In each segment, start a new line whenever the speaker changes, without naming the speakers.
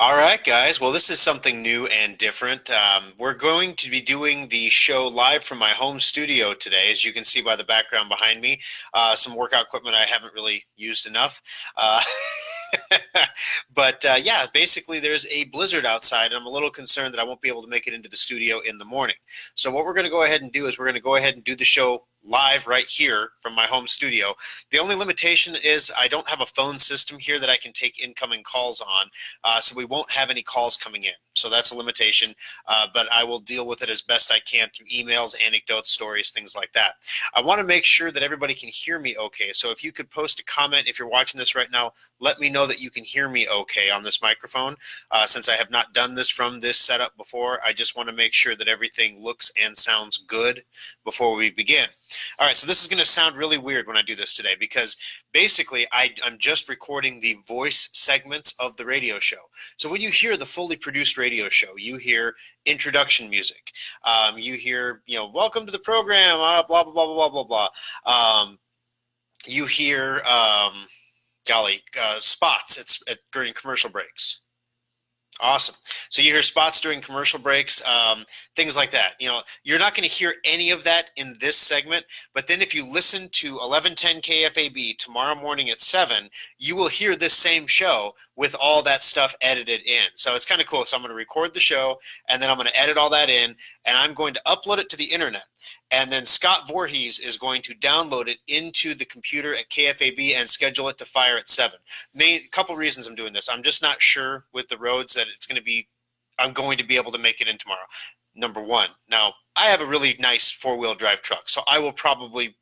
All right, guys. Well, this is something new and different. We're going to be doing the show live from my home studio today, as you can see by the background behind me. Some workout equipment I haven't really used enough. Uh, but yeah, basically, there's a blizzard outside, and I'm a little concerned that I won't be able to make it into the studio in the morning. So, what we're going to go ahead and do is we're going to go ahead and do the show live right here from my home studio. The only limitation is I don't have a phone system here that I can take incoming calls on. So we won't have any calls coming in. So that's a limitation, but I will deal with it as best I can through emails, anecdotes, stories, things like that. I want to make sure that everybody can hear me okay. So if you could post a comment, if you're watching this right now, let me know that you can hear me okay on this microphone. Since I have not done this from this setup before, I just want to make sure that everything looks and sounds good before we begin. All right, so this is going to sound really weird when I do this today because basically I'm just recording the voice segments of the radio show. So when you hear the fully produced radio show, you hear introduction music. You hear, welcome to the program, blah, blah, blah, blah, blah, blah, blah. You hear, spots during commercial breaks. Awesome. So you hear spots during commercial breaks, things like that. You're not going to hear any of that in this segment, but then if you listen to 1110 KFAB tomorrow morning at 7, you will hear this same show with all that stuff edited in. So it's kind of cool. So I'm going to record the show, and then I'm going to edit all that in, and I'm going to upload it to the internet. And then Scott Voorhees is going to download it into the computer at KFAB and schedule it to fire at 7. Couple reasons I'm doing this. I'm just not sure with the roads that I'm going to be able to make it in tomorrow. Number one. Now, I have a really nice four-wheel drive truck, so I would probably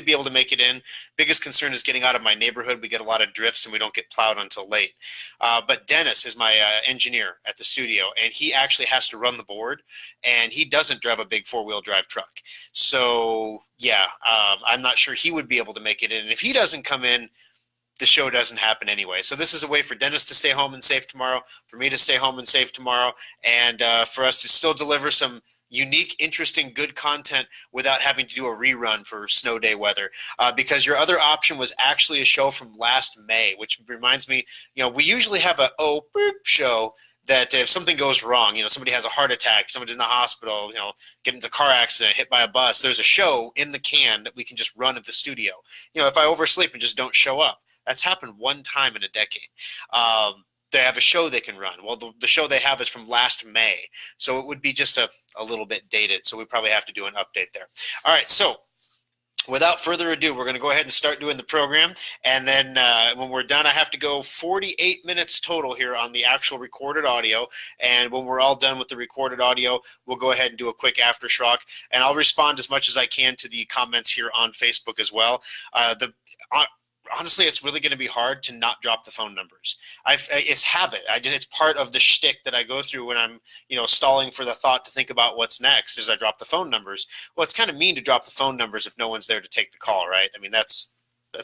be able to make it in. Biggest concern is getting out of my neighborhood. We get a lot of drifts and we don't get plowed until late. But Dennis is my engineer at the studio, and he actually has to run the board, and he doesn't drive a big four-wheel drive truck. So, yeah, I'm not sure he would be able to make it in. And if he doesn't come in, the show doesn't happen anyway. So this is a way for Dennis to stay home and safe tomorrow, for me to stay home and safe tomorrow, and for us to still deliver some unique, interesting, good content without having to do a rerun for snow day weather. Because your other option was actually a show from last May, which reminds me, we usually have a show that if something goes wrong, somebody has a heart attack, somebody's in the hospital, get into a car accident, hit by a bus, there's a show in the can that we can just run at the studio. If I oversleep and just don't show up, that's happened one time in a decade. They have a show they can run. Well, the show they have is from last May, so it would be just a little bit dated, so we probably have to do an update there. All right, so without further ado, we're going to go ahead and start doing the program, and then when we're done, I have to go 48 minutes total here on the actual recorded audio, and when we're all done with the recorded audio, we'll go ahead and do a quick aftershock, and I'll respond as much as I can to the comments here on Facebook as well. Honestly, it's really going to be hard to not drop the phone numbers. It's habit. It's part of the shtick that I go through when I'm, stalling for the thought to think about what's next. Is I drop the phone numbers. Well, it's kind of mean to drop the phone numbers if no one's there to take the call, right? I mean, that's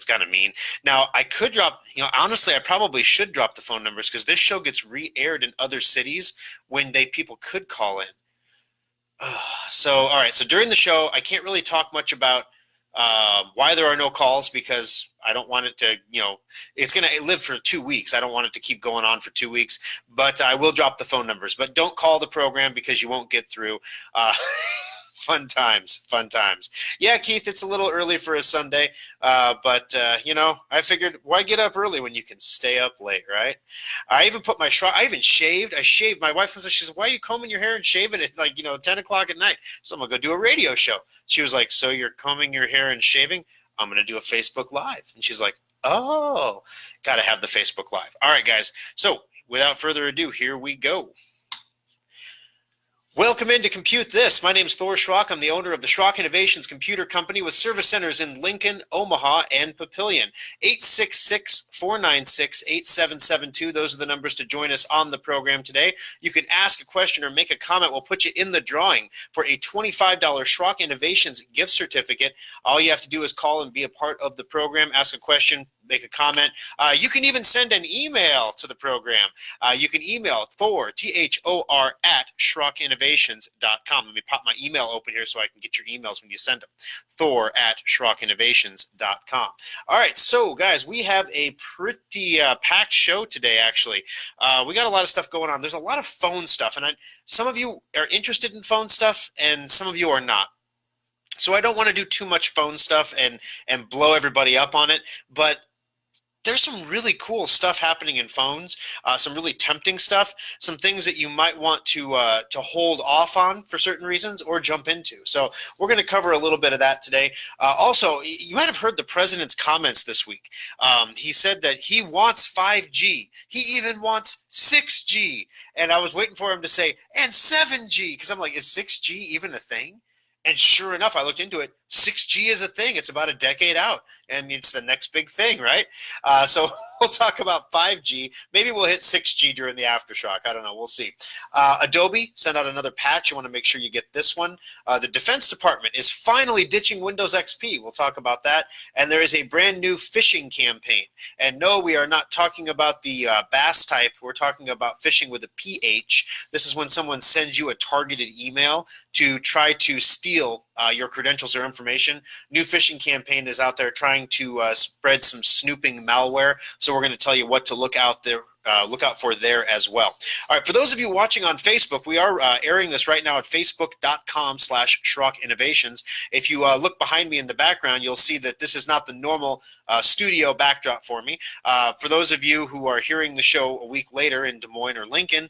kind of mean. Now, I could drop, honestly, I probably should drop the phone numbers because this show gets re-aired in other cities when people could call in. So, all right. So during the show, I can't really talk much about why there are no calls because I don't want it to, it's going to live for 2 weeks. I don't want it to keep going on for 2 weeks, but I will drop the phone numbers. But don't call the program because you won't get through. Fun times. Yeah, Keith, it's a little early for a Sunday, but I figured why get up early when you can stay up late, right? I even put my I even shaved. I shaved. My wife was like, she said, why are you combing your hair and shaving it 10 o'clock at night? So I'm going to go do a radio show. She was like, so you're combing your hair and shaving? I'm going to do a Facebook Live. And she's like, oh, got to have the Facebook Live. All right, guys. So without further ado, here we go. Welcome in to Compute This. My name is Thor Schrock. I'm the owner of the Schrock Innovations Computer Company with service centers in Lincoln, Omaha, and Papillion. 866-496-8772. Those are the numbers to join us on the program today. You can ask a question or make a comment. We'll put you in the drawing for a $25 Schrock Innovations gift certificate. All you have to do is call and be a part of the program, ask a question, make a comment. You can even send an email to the program. You can email Thor, Thor, at SchrockInnovations.com. Let me pop my email open here so I can get your emails when you send them. Thor at SchrockInnovations.com. All right, so guys, we have a pretty packed show today, actually. We got a lot of stuff going on. There's a lot of phone stuff, and some of you are interested in phone stuff, and some of you are not. So I don't want to do too much phone stuff and blow everybody up on it, but there's some really cool stuff happening in phones, some really tempting stuff, some things that you might want to hold off on for certain reasons or jump into. So we're going to cover a little bit of that today. Also, you might have heard the president's comments this week. He said that he wants 5G. He even wants 6G. And I was waiting for him to say, and 7G, because I'm like, is 6G even a thing? And sure enough, I looked into it. 6G is a thing. It's about a decade out, and it's the next big thing, right? So we'll talk about 5G. Maybe we'll hit 6G during the aftershock. I don't know. We'll see. Adobe sent out another patch. You want to make sure you get this one. The Defense Department is finally ditching Windows XP. We'll talk about that. And there is a brand new phishing campaign. And no, we are not talking about the BAS type. We're talking about phishing with a PH. This is when someone sends you a targeted email to try to steal your credentials or information. New phishing campaign is out there trying to spread some snooping malware. So we're going to tell you what to look out there. Look out for there as well. All right, for those of you watching on Facebook, we are airing this right now at facebook.com/SchrockInnovations. If you look behind me in the background, you'll see that this is not the normal studio backdrop for me. For those of you who are hearing the show a week later in Des Moines or Lincoln,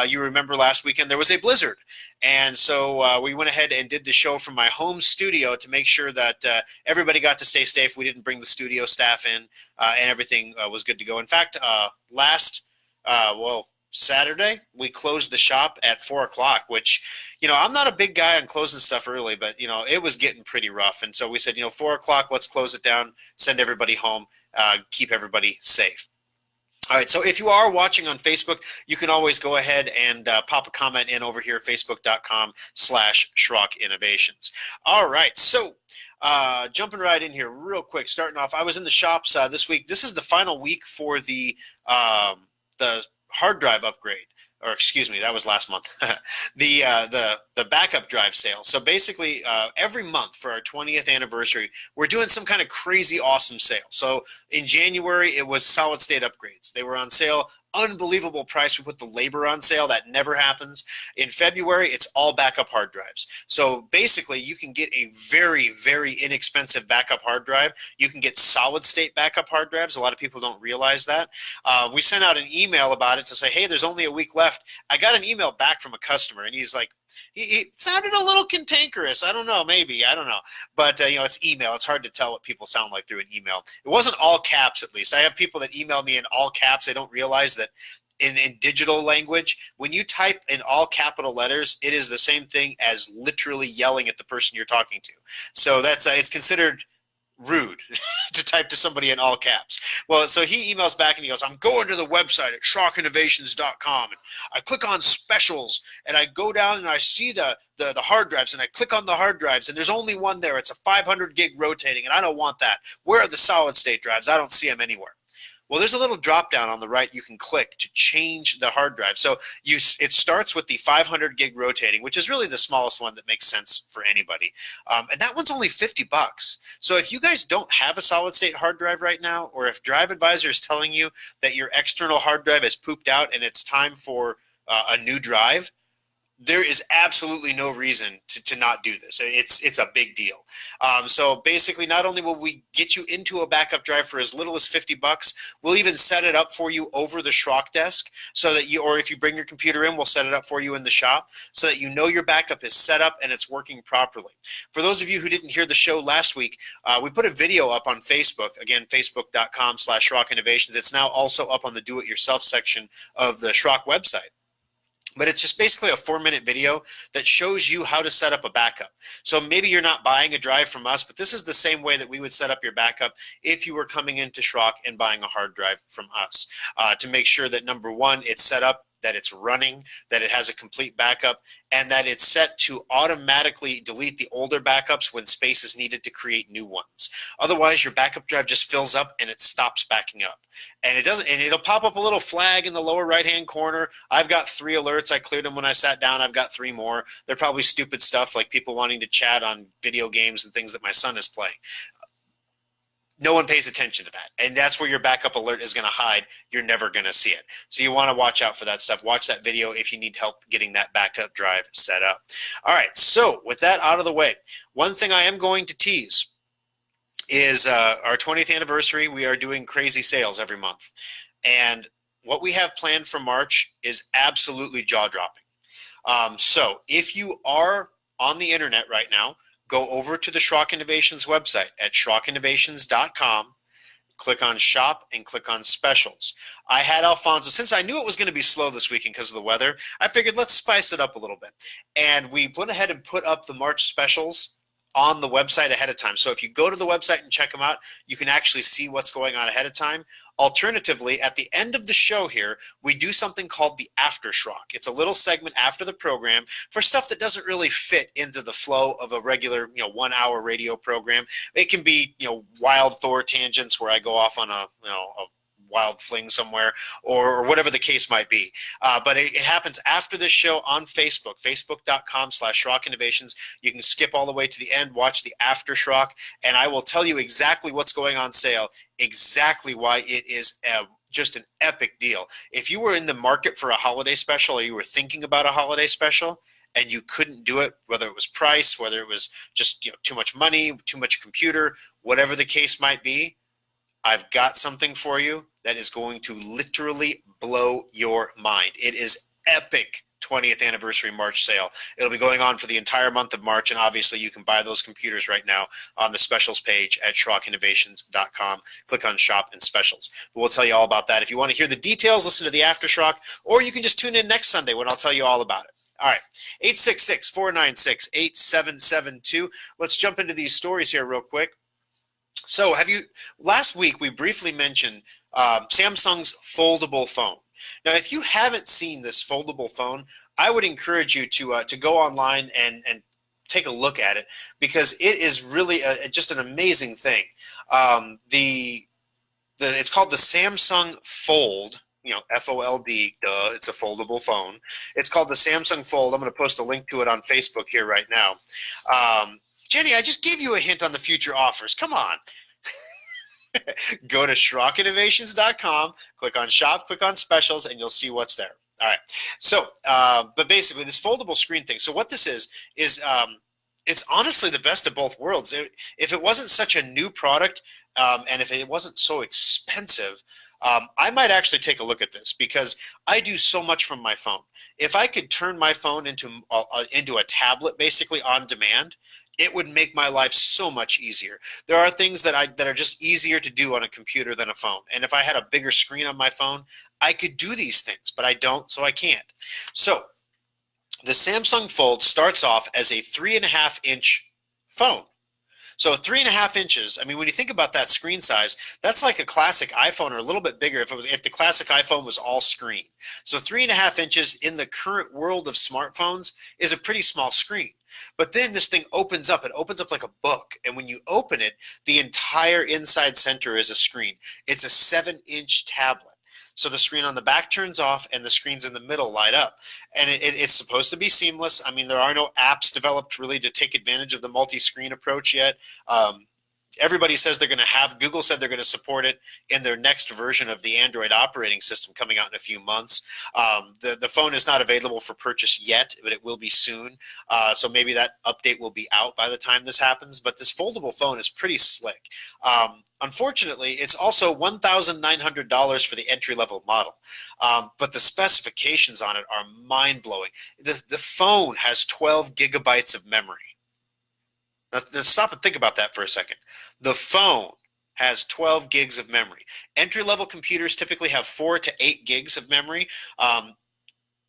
you remember last weekend there was a blizzard. And so we went ahead and did the show from my home studio to make sure that everybody got to stay safe. We didn't bring the studio staff in, and everything was good to go. In fact, Saturday, we closed the shop at 4 o'clock, which, I'm not a big guy on closing stuff early, but, it was getting pretty rough. And so we said, 4 o'clock, let's close it down, send everybody home, keep everybody safe. All right, so if you are watching on Facebook, you can always go ahead and pop a comment in over here, facebook.com/SchrockInnovations. All right, so jumping right in here real quick, starting off, I was in the shops this week. This is the final week for the hard drive upgrade. Or excuse me, that was last month. the backup drive sale. So basically, every month for our 20th anniversary, we're doing some kind of crazy awesome sale. So in January, it was solid state upgrades. They were on sale, unbelievable price. We put the labor on sale. That never happens. In February, it's all backup hard drives. So basically, you can get a very, very inexpensive backup hard drive. You can get solid state backup hard drives. A lot of people don't realize that. We sent out an email about it to say, hey, there's only a week left. I got an email back from a customer, and he's like, he sounded a little cantankerous. I don't know, maybe. I don't know. But, it's email. It's hard to tell what people sound like through an email. It wasn't all caps, at least. I have people that email me in all caps. They don't realize that in digital language, when you type in all capital letters, it is the same thing as literally yelling at the person you're talking to. So that's it's considered rude to type to somebody in all caps. Well, so he emails back and he goes, I'm going to the website at SchrockInnovations.com, and I click on specials, and I go down and I see the hard drives, and I click on the hard drives, and there's only one there. It's a 500 gig rotating, and I don't want that. Where are the solid state drives? I don't see them anywhere. Well, there's a little drop down on the right you can click to change the hard drive. So it starts with the 500 gig rotating, which is really the smallest one that makes sense for anybody. And that one's only $50. So if you guys don't have a solid state hard drive right now, or if Drive Advisor is telling you that your external hard drive has pooped out and it's time for a new drive, there is absolutely no reason to not do this. It's a big deal. So basically, not only will we get you into a backup drive for as little as $50, we'll even set it up for you over the Schrock desk, so that or if you bring your computer in, we'll set it up for you in the shop, so that your backup is set up and it's working properly. For those of you who didn't hear the show last week, we put a video up on Facebook. Again, facebook.com/SchrockInnovations. It's now also up on the do-it-yourself section of the Schrock website. But it's just basically a 4-minute video that shows you how to set up a backup. So maybe you're not buying a drive from us, but this is the same way that we would set up your backup if you were coming into Schrock and buying a hard drive from us, to make sure that, number one, it's set up that it's running, that it has a complete backup, and that it's set to automatically delete the older backups when space is needed to create new ones. Otherwise, your backup drive just fills up and it stops backing up. And it doesn't, and it'll pop up a little flag in the lower right-hand corner. I've got 3 alerts. I cleared them when I sat down. I've got 3 more. They're probably stupid stuff like people wanting to chat on video games and things that my son is playing. No one pays attention to that. And that's where your backup alert is going to hide. You're never going to see it. So you want to watch out for that stuff. Watch that video if you need help getting that backup drive set up. All right. So with that out of the way, one thing I am going to tease is our 20th anniversary. We are doing crazy sales every month. And what we have planned for March is absolutely jaw-dropping. So if you are on the internet right now, go over to the Schrock Innovations website at schrockinnovations.com, click on shop and click on specials. I had Alfonso, since I knew it was going to be slow this weekend because of the weather, I figured let's spice it up a little bit. And we went ahead and put up the March specials on the website ahead of time. So if you go to the website and check them out, you can actually see what's going on ahead of time. Alternatively, at the end of the show here, we do something called the After Schrock. It's a little segment after the program for stuff that doesn't really fit into the flow of a regular, 1-hour radio program. It can be, wild Thor tangents where I go off on a wild fling somewhere, or whatever the case might be. But it happens after this show on Facebook, facebook.com/Schrock Innovations. You can skip all the way to the end, watch the After Schrock, and I will tell you exactly what's going on sale, exactly why it is just an epic deal. If you were in the market for a holiday special, or you were thinking about a holiday special, and you couldn't do it, whether it was price, whether it was just too much money, too much computer, whatever the case might be, I've got something for you that is going to literally blow your mind. It is epic 20th anniversary March sale. It'll be going on for the entire month of March, and obviously you can buy those computers right now on the specials page at schrockinnovations.com. Click on shop and specials. But we'll tell you all about that. If you want to hear the details, listen to the After Schrock, or you can just tune in next Sunday when I'll tell you all about it. All right, 866-496-8772. Let's jump into these stories here real quick. So last week we briefly mentioned Samsung's foldable phone. Now, if you haven't seen this foldable phone, I would encourage you to go online and take a look at it, because it is really just an amazing thing. It's called the Samsung Fold. F-O-L-D, duh, it's a foldable phone. It's called the Samsung Fold. I'm going to post a link to it on Facebook here right now. Jenny, I just gave you a hint on the future offers. Come on. Go to schrockinnovations.com, click on shop, click on specials, and you'll see what's there. All right. So, but basically this foldable screen thing. So what this is it's honestly the best of both worlds. If it wasn't such a new product, and if it wasn't so expensive, I might actually take a look at this, because I do so much from my phone. If I could turn my phone into a tablet, basically on demand, it would make my life so much easier. There are things that are just easier to do on a computer than a phone. And if I had a bigger screen on my phone, I could do these things, but I don't, so I can't. So the Samsung Fold starts off as a 3.5-inch phone. So 3.5 inches, I mean, when you think about that screen size, that's like a classic iPhone, or a little bit bigger if the classic iPhone was all screen. So 3.5 inches in the current world of smartphones is a pretty small screen. But then this thing opens up. It opens up like a book. And when you open it, the entire inside center is a screen. It's a 7-inch tablet. So the screen on the back turns off and the screens in the middle light up. And it's supposed to be seamless. I mean, there are no apps developed really to take advantage of the multi-screen approach yet. Everybody says they're going to have, Google said they're going to support it in their next version of the Android operating system coming out in a few months. The phone is not available for purchase yet, but it will be soon. So maybe that update will be out by the time this happens. But this foldable phone is pretty slick. Unfortunately, it's also $1,900 for the entry-level model. But the specifications on it are mind-blowing. The phone has 12 gigabytes of memory. Now, stop and think about that for a second. The phone has 12 gigs of memory. Entry-level computers typically have 4 to 8 gigs of memory.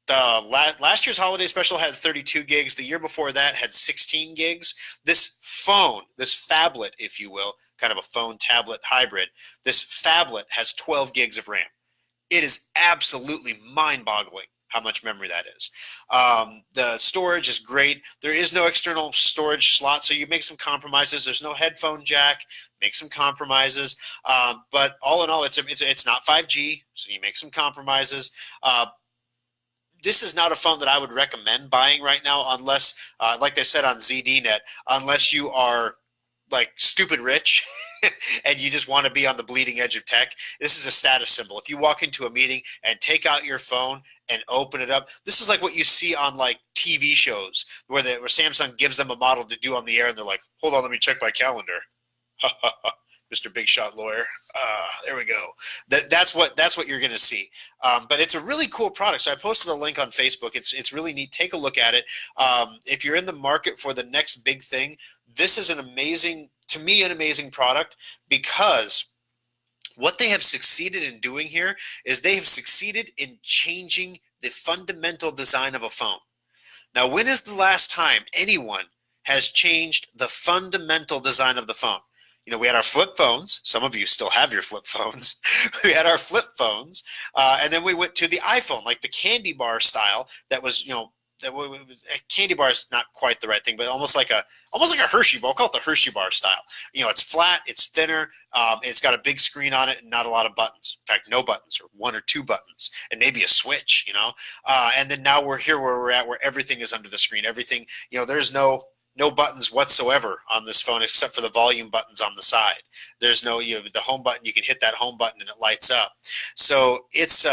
Last year's holiday special had 32 gigs. The year before that had 16 gigs. This phone, this phablet, if you will, kind of a phone-tablet hybrid, this phablet has 12 gigs of RAM. It is absolutely mind-boggling how much memory that is. The storage is great. There is no external storage slot, so you make some compromises. There's no headphone jack. Make some compromises. But all in all, it's not 5G, so you make some compromises. This is not a phone that I would recommend buying right now unless, like they said on ZDNet, unless you are like stupid rich and you just want to be on the bleeding edge of tech. This is a status symbol. If you walk into a meeting and take out your phone and open it up, this is like what you see on like TV shows where Samsung gives them a model to do on the air and they're like, hold on, let me check my calendar. Mr. Big Shot Lawyer. There we go. That's what you're going to see. But it's a really cool product. So I posted a link on Facebook. It's really neat. Take a look at it. If you're in the market for the next big thing, this is an amazing product, because what they have succeeded in doing here is they have succeeded in changing the fundamental design of a phone. Now, when is the last time anyone has changed the fundamental design of the phone? You know, we had our flip phones. Some of you still have your flip phones. We had our flip phones, and then we went to the iPhone, like the candy bar style. That was, candy bar is not quite the right thing, but almost like a Hershey bar. We'll call it the Hershey bar style. You know, it's flat, it's thinner, it's got a big screen on it, and not a lot of buttons. In fact, no buttons, or one or two buttons, and maybe a switch. You know, and then now we're here where we're at, where everything is under the screen. Everything, there's no buttons whatsoever on this phone except for the volume buttons on the side. There's no, the home button. You can hit that home button and it lights up. So it's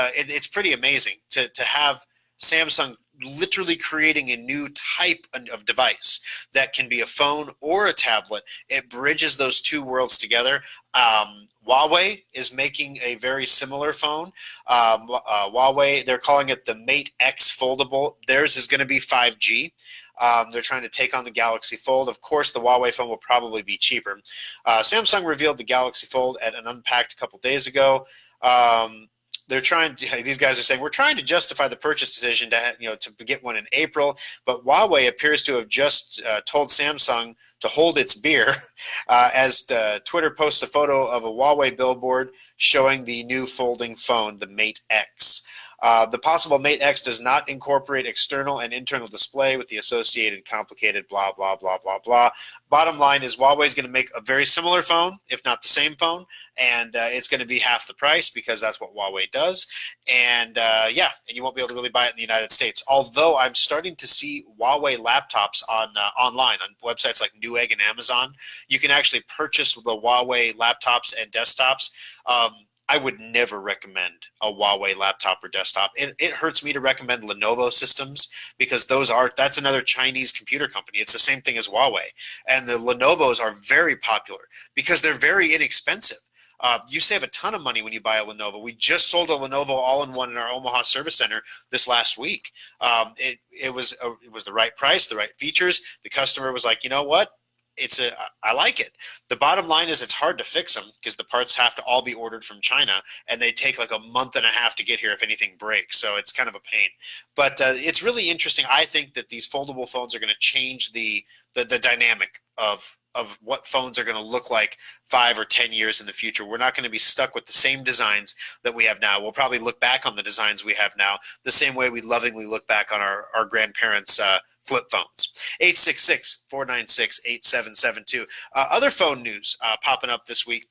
pretty amazing to have Samsung literally creating a new type of device that can be a phone or a tablet. It bridges those two worlds together. Huawei is making a very similar phone. Huawei, they're calling it the Mate X Foldable. Theirs is going to be 5G. They're trying to take on the Galaxy Fold. Of course, the Huawei phone will probably be cheaper. Samsung revealed the Galaxy Fold at an Unpacked a couple days ago. These guys are saying, we're trying to justify the purchase decision to get one in April, but Huawei appears to have just told Samsung to hold its beer, as the Twitter posts a photo of a Huawei billboard showing the new folding phone, the Mate X. The possible Mate X does not incorporate external and internal display with the associated complicated blah, blah, blah, blah, blah. Bottom line is Huawei is going to make a very similar phone, if not the same phone, and it's going to be half the price because that's what Huawei does. And and you won't be able to really buy it in the United States. Although I'm starting to see Huawei laptops online on websites like Newegg and Amazon. You can actually purchase the Huawei laptops and desktops. I would never recommend a Huawei laptop or desktop. It hurts me to recommend Lenovo systems because that's another Chinese computer company. It's the same thing as Huawei. And the Lenovos are very popular because they're very inexpensive. You save a ton of money when you buy a Lenovo. We just sold a Lenovo all-in-one in our Omaha service center this last week. It was the right price, the right features. The customer was like, you know what? I like it. The bottom line is it's hard to fix them because the parts have to all be ordered from China, and they take like a month and a half to get here if anything breaks. So it's kind of a pain. But it's really interesting. I think that these foldable phones are going to change the dynamic of what phones are going to look like 5 or 10 years in the future. We're not going to be stuck with the same designs that we have now. We'll probably look back on the designs we have now the same way we lovingly look back on our grandparents' flip phones. 866-496-8772. Other phone news popping up this week.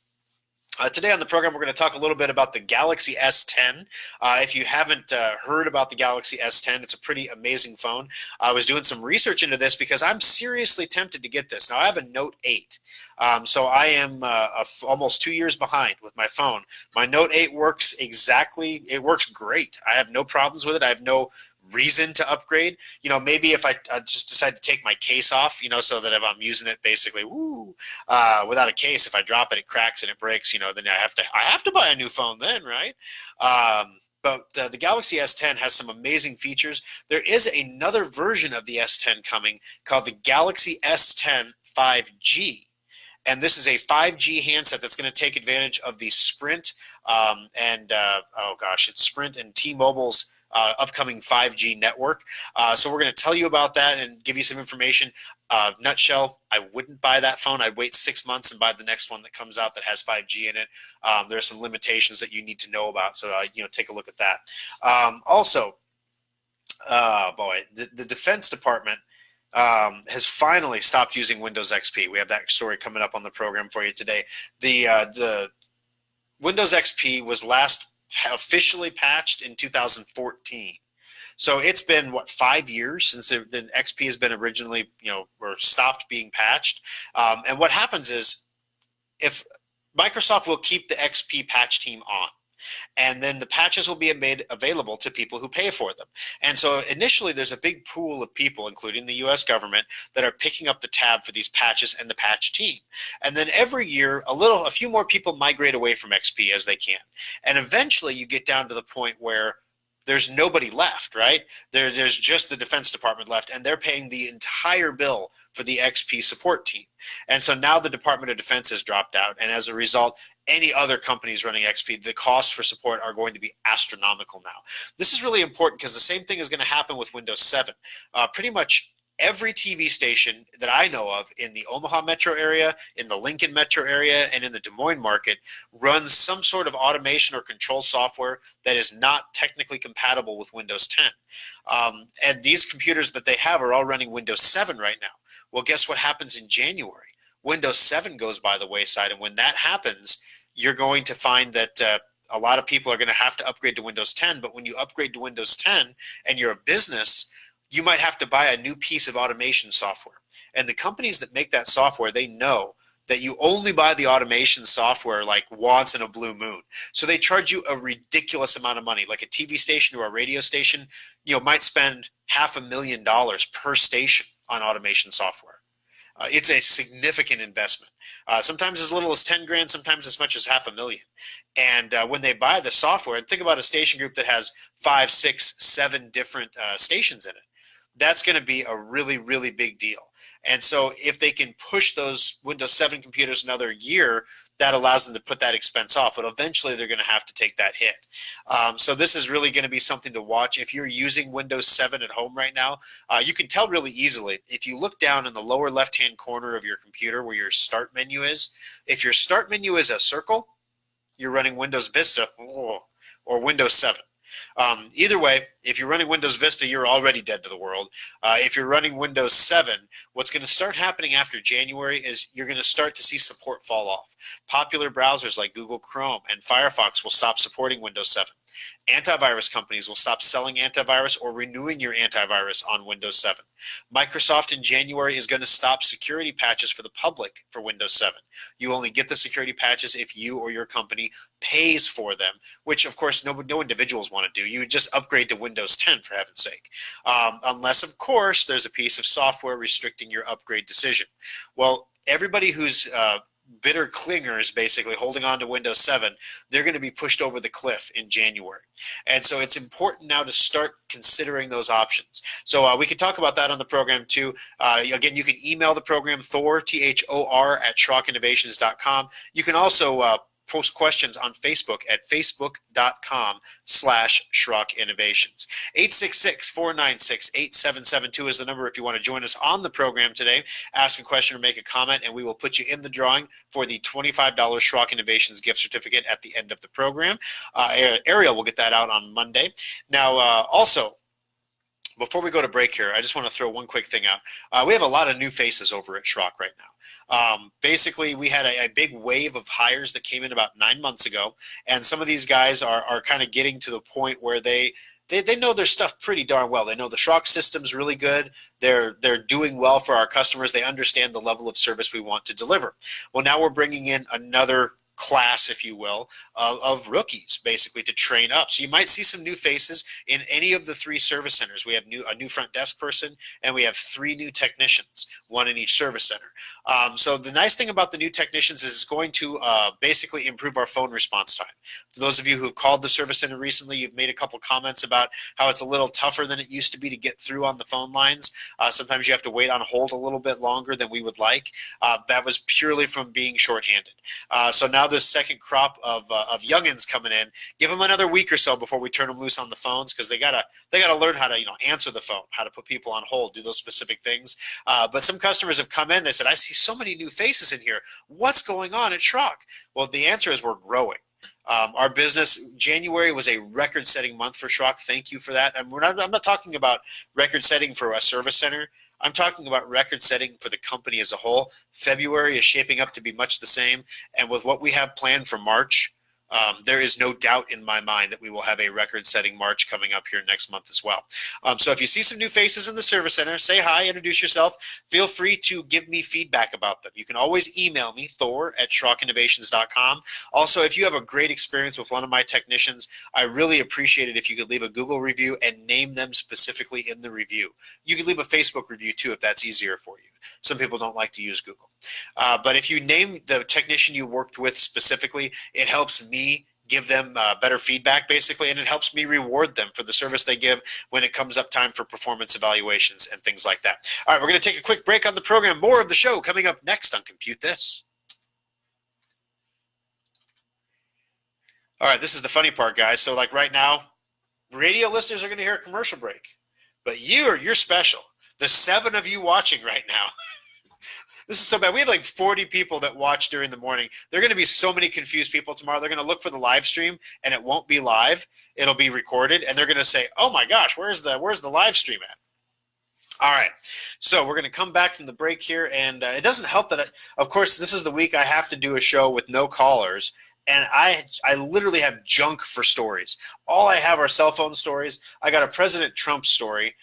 Today on the program, we're going to talk a little bit about the Galaxy S10. If you haven't heard about the Galaxy S10, it's a pretty amazing phone. I was doing some research into this because I'm seriously tempted to get this. Now, I have a Note 8, so I am almost 2 years behind with my phone. My Note 8 works great. I have no problems with it. I have no reason to upgrade. Maybe if I just decide to take my case off, so that if I'm using it basically without a case, if I drop it, it cracks and it breaks, then I have to buy a new phone then, right? But the Galaxy S10 has some amazing features. There is another version of the S10 coming called the Galaxy S10 5G. And this is a 5G handset that's going to take advantage of the Sprint it's Sprint and T-Mobile's upcoming 5G network. So we're going to tell you about that and give you some information. Nutshell, I wouldn't buy that phone. I'd wait 6 months and buy the next one that comes out that has 5G in it. There are some limitations that you need to know about, so take a look at that. Also, Boy, the Defense Department has finally stopped using Windows XP. We have that story coming up on the program for you today. The Windows XP was last officially patched in 2014. So it's been what, 5 years since the XP has been originally, or stopped being patched. And what happens is, if Microsoft will keep the XP patch team on, and then the patches will be made available to people who pay for them. And so initially there's a big pool of people, including the US government, that are picking up the tab for these patches and the patch team. And then every year a few more people migrate away from XP as they can. And eventually you get down to the point where there's nobody left, right? There's just the Defense Department left, and they're paying the entire bill for the XP support team. And so now the Department of Defense has dropped out, and as a result, any other companies running XP, the costs for support are going to be astronomical now. This is really important because the same thing is going to happen with Windows 7. Pretty much every TV station that I know of in the Omaha metro area, in the Lincoln metro area, and in the Des Moines market runs some sort of automation or control software that is not technically compatible with Windows 10. And these computers that they have are all running Windows 7 right now. Well, guess what happens in January? Windows 7 goes by the wayside, and when that happens, you're going to find that a lot of people are going to have to upgrade to Windows 10. But when you upgrade to Windows 10 and you're a business, you might have to buy a new piece of automation software. And the companies that make that software, they know that you only buy the automation software like once in a blue moon. So they charge you a ridiculous amount of money. Like a TV station or a radio station, might spend $500,000 per station on automation software. It's a significant investment. Sometimes as little as 10 grand, sometimes as much as $500,000. And when they buy the software, think about a station group that has 5, 6, 7 different stations in it. That's going to be a really, really big deal. And so if they can push those Windows 7 computers another year, that allows them to put that expense off. But eventually they're going to have to take that hit. So this is really going to be something to watch. If you're using Windows 7 at home right now, you can tell really easily. If you look down in the lower left-hand corner of your computer where your start menu is, if your start menu is a circle, you're running Windows Vista or Windows 7. Either way, if you're running Windows Vista, you're already dead to the world. If you're running Windows 7, what's going to start happening after January is you're going to start to see support fall off. Popular browsers like Google Chrome and Firefox will stop supporting Windows 7. Antivirus companies will stop selling antivirus or renewing your antivirus on Windows 7. Microsoft in January is going to stop security patches for the public for Windows 7. You only get the security patches if you or your company pays for them, which of course no individuals want to do. You just upgrade to Windows 10 for heaven's sake. Unless of course there's a piece of software restricting your upgrade decision. Well, everybody who's bitter clingers basically holding on to Windows 7, they're going to be pushed over the cliff in January. And so it's important now to start considering those options. So we can talk about that on the program too. Again, you can email the program Thor, Thor, at SchrockInnovations.com. You can also post questions on Facebook at facebook.com/Schrock Innovations. 866-496-8772 is the number if you want to join us on the program today. Ask a question or make a comment, and we will put you in the drawing for the $25 Schrock Innovations gift certificate at the end of the program. Ariel will get that out on Monday. Now, also, before we go to break here, I just want to throw one quick thing out. We have a lot of new faces over at Schrock right now. Basically, we had a big wave of hires that came in about 9 months ago, and some of these guys are kind of getting to the point where they know their stuff pretty darn well. They know the Schrock system's really good. They're doing well for our customers. They understand the level of service we want to deliver. Well, now we're bringing in another class, if you will, of rookies, basically, to train up. So you might see some new faces in any of the 3 service centers. We have a new front desk person, and we have 3 new technicians, 1 in each service center. So the nice thing about the new technicians is it's going to basically improve our phone response time. For those of you who have called the service center recently, you've made a couple comments about how it's a little tougher than it used to be to get through on the phone lines. Sometimes you have to wait on hold a little bit longer than we would like. That was purely from being shorthanded. So now this second crop of youngins coming in, give them another week or so before we turn them loose on the phones, because they gotta learn how to answer the phone, how to put people on hold, do those specific things. But some customers have come in. They said, "I see so many new faces in here. What's going on at Schrock?" Well, the answer is we're growing. Our business, January was a record-setting month for Schrock. Thank you for that. And I'm not talking about record-setting for a service center. I'm talking about record-setting for the company as a whole. February is shaping up to be much the same. And with what we have planned for March, there is no doubt in my mind that we will have a record-setting March coming up here next month as well. So if you see some new faces in the service center, say hi, introduce yourself. Feel free to give me feedback about them. You can always email me, thor@schrockinnovations.com. Also, if you have a great experience with one of my technicians, I really appreciate it if you could leave a Google review and name them specifically in the review. You could leave a Facebook review too if that's easier for you. Some people don't like to use Google. But if you name the technician you worked with specifically, it helps me give them better feedback, basically, and it helps me reward them for the service they give when it comes up time for performance evaluations and things like that. All right, we're going to take a quick break on the program. More of the show coming up next on Compute This. All right, this is the funny part, guys. So like right now, radio listeners are going to hear a commercial break, but you're special. The 7 of you watching right now. This is so bad. We have like 40 people that watch during the morning. There are going to be so many confused people tomorrow. They're going to look for the live stream, and it won't be live. It'll be recorded, and they're going to say, "Oh my gosh, where's the live stream at?" All right, so we're going to come back from the break here, and it doesn't help that, of course, this is the week I have to do a show with no callers, and I literally have junk for stories. All I have are cell phone stories. I got a President Trump story,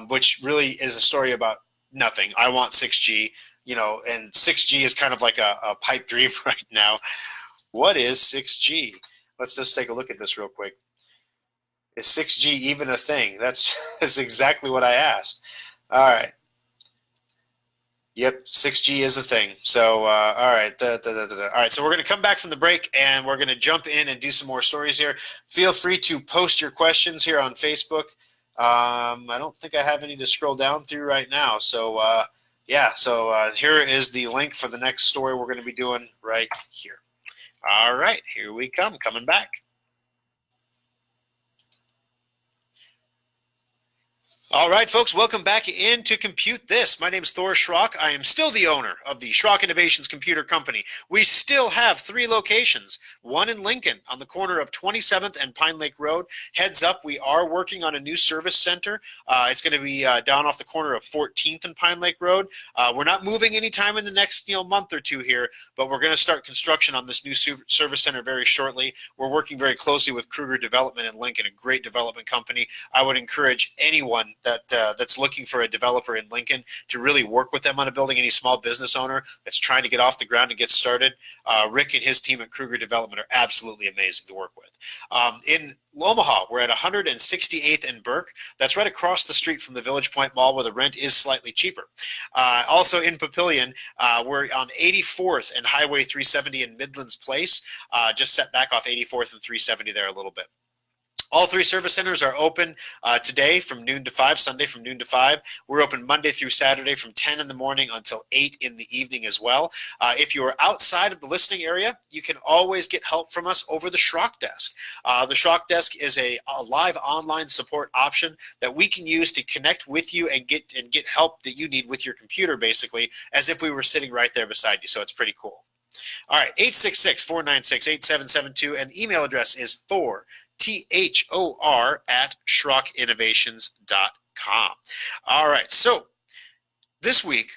which really is a story about nothing. I want 6G. And 6G is kind of like a pipe dream right now. What is 6G? Let's just take a look at this real quick. Is 6G even a thing? That's exactly what I asked. All right. Yep, 6G is a thing. So, all right. All right, so we're going to come back from the break, and we're going to jump in and do some more stories here. Feel free to post your questions here on Facebook. I don't think I have any to scroll down through right now. So, yeah, so here is the link for the next story we're going to be doing right here. All right, here we come, coming back. All right, folks, welcome back into Compute This. My name is Thor Schrock. I am still the owner of the Schrock Innovations Computer Company. We still have 3 locations, one in Lincoln on the corner of 27th and Pine Lake Road. Heads up, we are working on a new service center. It's going to be down off the corner of 14th and Pine Lake Road. We're not moving anytime in the next month or two here, but we're going to start construction on this new service center very shortly. We're working very closely with Kruger Development in Lincoln, a great development company. I would encourage anyone that's looking for a developer in Lincoln to really work with them on a building, any small business owner that's trying to get off the ground and get started. Rick and his team at Kruger Development are absolutely amazing to work with. In Omaha, we're at 168th and Burke. That's right across the street from the Village Point Mall, where the rent is slightly cheaper. Also in Papillion, we're on 84th and Highway 370 in Midlands Place, just set back off 84th and 370 there a little bit. All 3 service centers are open today from noon to 5, Sunday from noon to 5. We're open Monday through Saturday from 10 in the morning until 8 in the evening as well. If you are outside of the listening area, you can always get help from us over the Schrock Desk. The Schrock Desk is a live online support option that we can use to connect with you and get help that you need with your computer, basically, as if we were sitting right there beside you. So it's pretty cool. All right, 866-496-8772, and the email address is Thor, Thor at SchrockInnovations.com. All right, so this week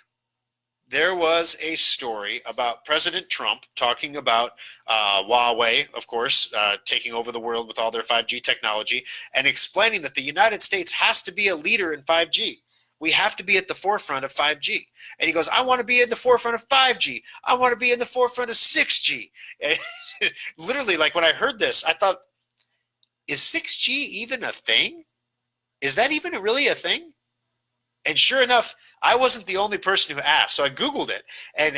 there was a story about President Trump talking about Huawei, of course, taking over the world with all their 5G technology, and explaining that the United States has to be a leader in 5G. We have to be at the forefront of 5G. And he goes, I want to be in the forefront of 5G. I want to be in the forefront of 6G. And literally, like when I heard this, I thought, is 6G even a thing? Is that even really a thing? And sure enough, I wasn't the only person who asked. So I Googled it. And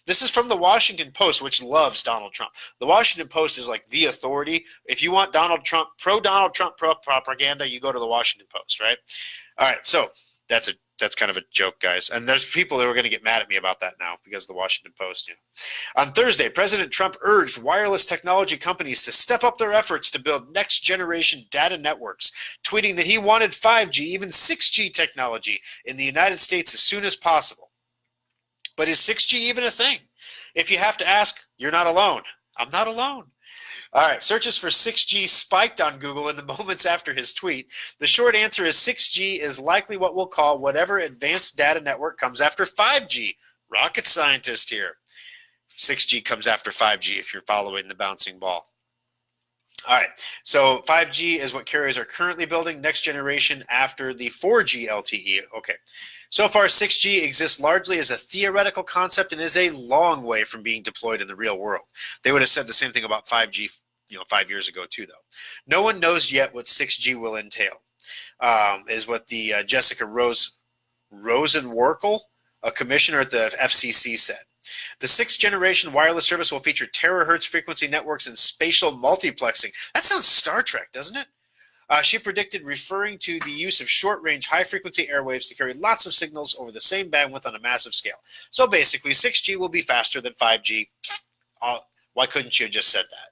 this is from the Washington Post, which loves Donald Trump. The Washington Post is like the authority. If you want Donald Trump propaganda, you go to the Washington Post, right? All right, so that's kind of a joke, guys. And there's people that are going to get mad at me about that now because of the Washington Post. On Thursday, President Trump urged wireless technology companies to step up their efforts to build next-generation data networks, tweeting that he wanted 5G, even 6G technology in the United States as soon as possible. But is 6G even a thing? If you have to ask, you're not alone. I'm not alone. All right, searches for 6G spiked on Google in the moments after his tweet. The short answer is 6G is likely what we'll call whatever advanced data network comes after 5G. Rocket scientist here. 6G comes after 5G if you're following the bouncing ball. All right, so 5G is what carriers are currently building, next generation after the 4G LTE. Okay, so far 6G exists largely as a theoretical concept and is a long way from being deployed in the real world. They would have said the same thing about 5G 5 years ago too, though. No one knows yet what 6G will entail, is what the Jessica Rosenworkel, a commissioner at the FCC, said. The 6th generation wireless service will feature terahertz frequency networks and spatial multiplexing. That sounds Star Trek, doesn't it? She predicted, referring to the use of short-range, high-frequency airwaves to carry lots of signals over the same bandwidth on a massive scale. So basically, 6G will be faster than 5G. Why couldn't you have just said that,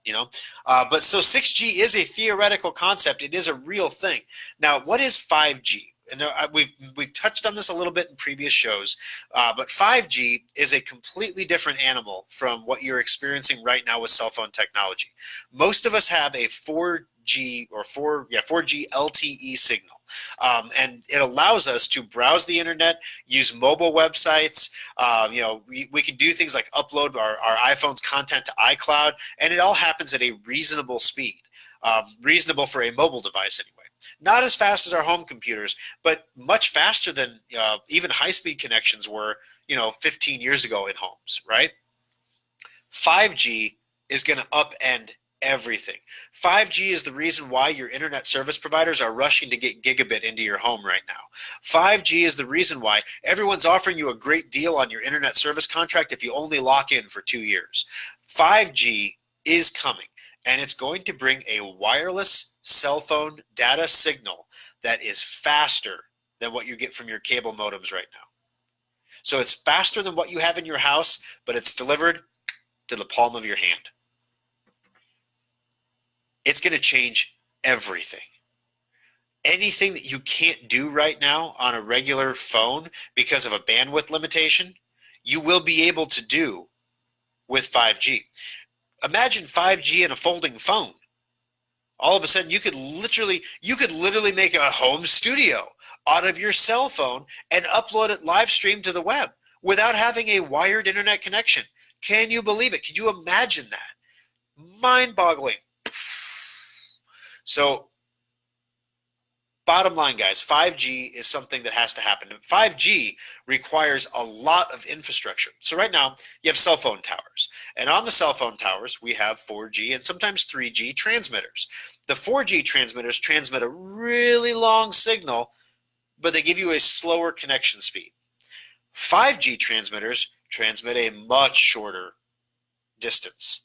But so 6G is a theoretical concept. It is a real thing. Now, what is 5G? And we've touched on this a little bit in previous shows, but 5G is a completely different animal from what you're experiencing right now with cell phone technology. Most of us have a 4G LTE signal, and it allows us to browse the internet, use mobile websites. We can do things like upload our iPhone's content to iCloud, and it all happens at a reasonable speed, reasonable for a mobile device anyway. Not as fast as our home computers, but much faster than even high-speed connections were, 15 years ago in homes, right? 5G is going to upend everything. 5G is the reason why your internet service providers are rushing to get gigabit into your home right now. 5G is the reason why everyone's offering you a great deal on your internet service contract if you only lock in for 2 years. 5G is coming, and it's going to bring a wireless cell phone data signal that is faster than what you get from your cable modems right now. So it's faster than what you have in your house, but it's delivered to the palm of your hand. It's going to change everything. Anything that you can't do right now on a regular phone because of a bandwidth limitation, you will be able to do with 5G. Imagine 5G and a folding phone. All of a sudden, you could literally make a home studio out of your cell phone and upload it live stream to the web without having a wired internet connection. Can you believe it? Could you imagine that? Mind-boggling. So, bottom line, guys, 5G is something that has to happen. 5G requires a lot of infrastructure. So right now, you have cell phone towers. And on the cell phone towers, we have 4G and sometimes 3G transmitters. The 4G transmitters transmit a really long signal, but they give you a slower connection speed. 5G transmitters transmit a much shorter distance,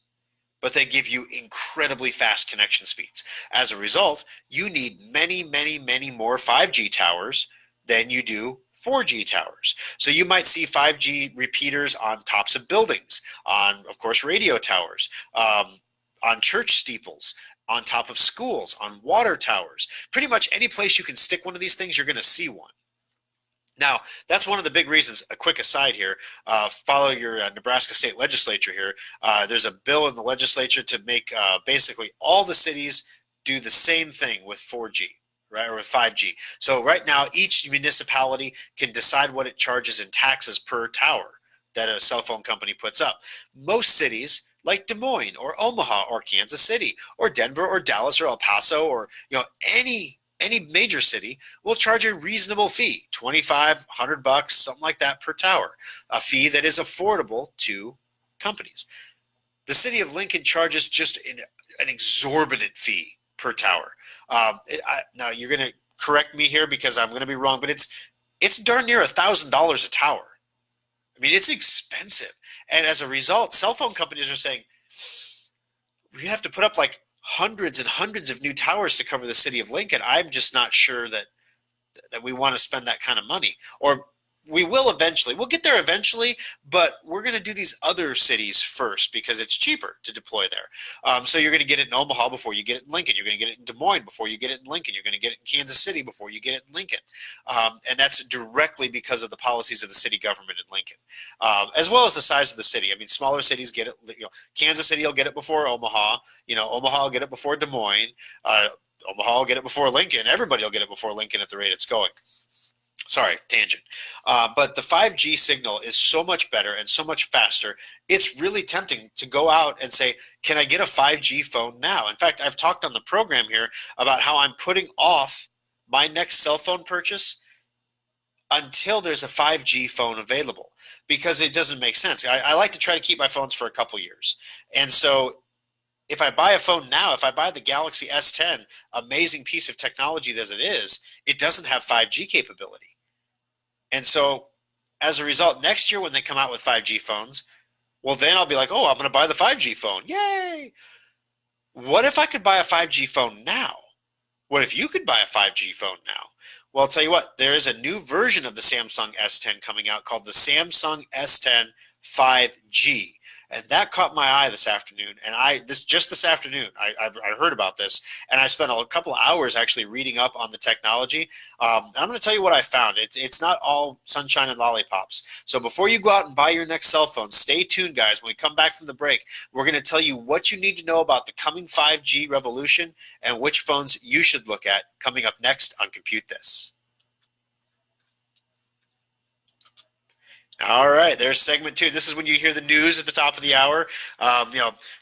but they give you incredibly fast connection speeds. As a result, you need many, many, many more 5G towers than you do 4G towers. So you might see 5G repeaters on tops of buildings, on, of course, radio towers, on church steeples, on top of schools, on water towers. Pretty much any place you can stick one of these things, you're going to see one. Now, that's one of the big reasons. A quick aside here, follow your Nebraska state legislature here. There's a bill in the legislature to make basically all the cities do the same thing with 4G, right, or with 5G. So right now, each municipality can decide what it charges in taxes per tower that a cell phone company puts up. Most cities, like Des Moines or Omaha or Kansas City or Denver or Dallas or El Paso or any major city, will charge a reasonable fee, $25, $100, something like that per tower, a fee that is affordable to companies. The city of Lincoln charges just an exorbitant fee per tower. Now you're going to correct me here because I'm going to be wrong, but it's darn near $1,000 a tower. I mean, it's expensive. And as a result, cell phone companies are saying, we have to put up like hundreds and hundreds of new towers to cover the city of Lincoln. I'm just not sure that we want to spend that kind of money. Or we will eventually. We'll get there eventually, but we're going to do these other cities first because it's cheaper to deploy there. So you're going to get it in Omaha before you get it in Lincoln. You're going to get it in Des Moines before you get it in Lincoln. You're going to get it in Kansas City before you get it in Lincoln. And that's directly because of the policies of the city government in Lincoln, as well as the size of the city. I mean, smaller cities get it. Kansas City will get it before Omaha. Omaha will get it before Des Moines. Omaha will get it before Lincoln. Everybody will get it before Lincoln at the rate it's going. Sorry, tangent. But the 5G signal is so much better and so much faster. It's really tempting to go out and say, can I get a 5G phone now? In fact, I've talked on the program here about how I'm putting off my next cell phone purchase until there's a 5G phone available, because it doesn't make sense. I like to try to keep my phones for a couple years. And so if I buy a phone now, if I buy the Galaxy S10, amazing piece of technology as it is, it doesn't have 5G capability. And so as a result, next year when they come out with 5G phones, well, then I'll be like, oh, I'm going to buy the 5G phone. Yay! What if I could buy a 5G phone now? What if you could buy a 5G phone now? Well, I'll tell you what, there is a new version of the Samsung S10 coming out called the Samsung S10 5G. And that caught my eye this afternoon. And this afternoon, I heard about this, and I spent a couple of hours actually reading up on the technology. I'm going to tell you what I found. It's not all sunshine and lollipops. So before you go out and buy your next cell phone, stay tuned, guys. When we come back from the break, we're going to tell you what you need to know about the coming 5G revolution and which phones you should look at, coming up next on Compute This. All right, there's segment 2. This is when you hear the news at the top of the hour.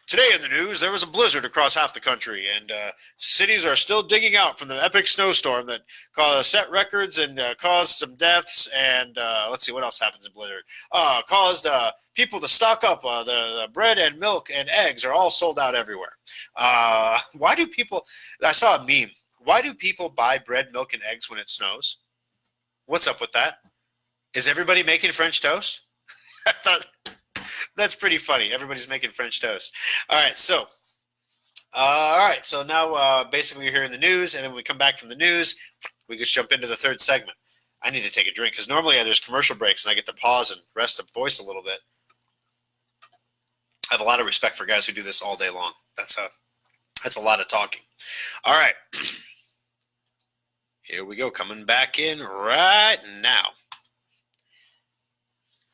Today in the news, there was a blizzard across half the country, and cities are still digging out from the epic snowstorm that set records and caused some deaths. And let's see, what else happens in blizzard? Caused people to stock up. The bread and milk and eggs are all sold out everywhere. Why do people? I saw a meme. Why do people buy bread, milk, and eggs when it snows? What's up with that? Is everybody making French toast? I thought that's pretty funny. Everybody's making French toast. All right, so now basically you're hearing the news, and then when we come back from the news, we just jump into the third segment. I need to take a drink because normally there's commercial breaks and I get to pause and rest the voice a little bit. I have a lot of respect for guys who do this all day long. That's a lot of talking. All right, here we go. Coming back in right now.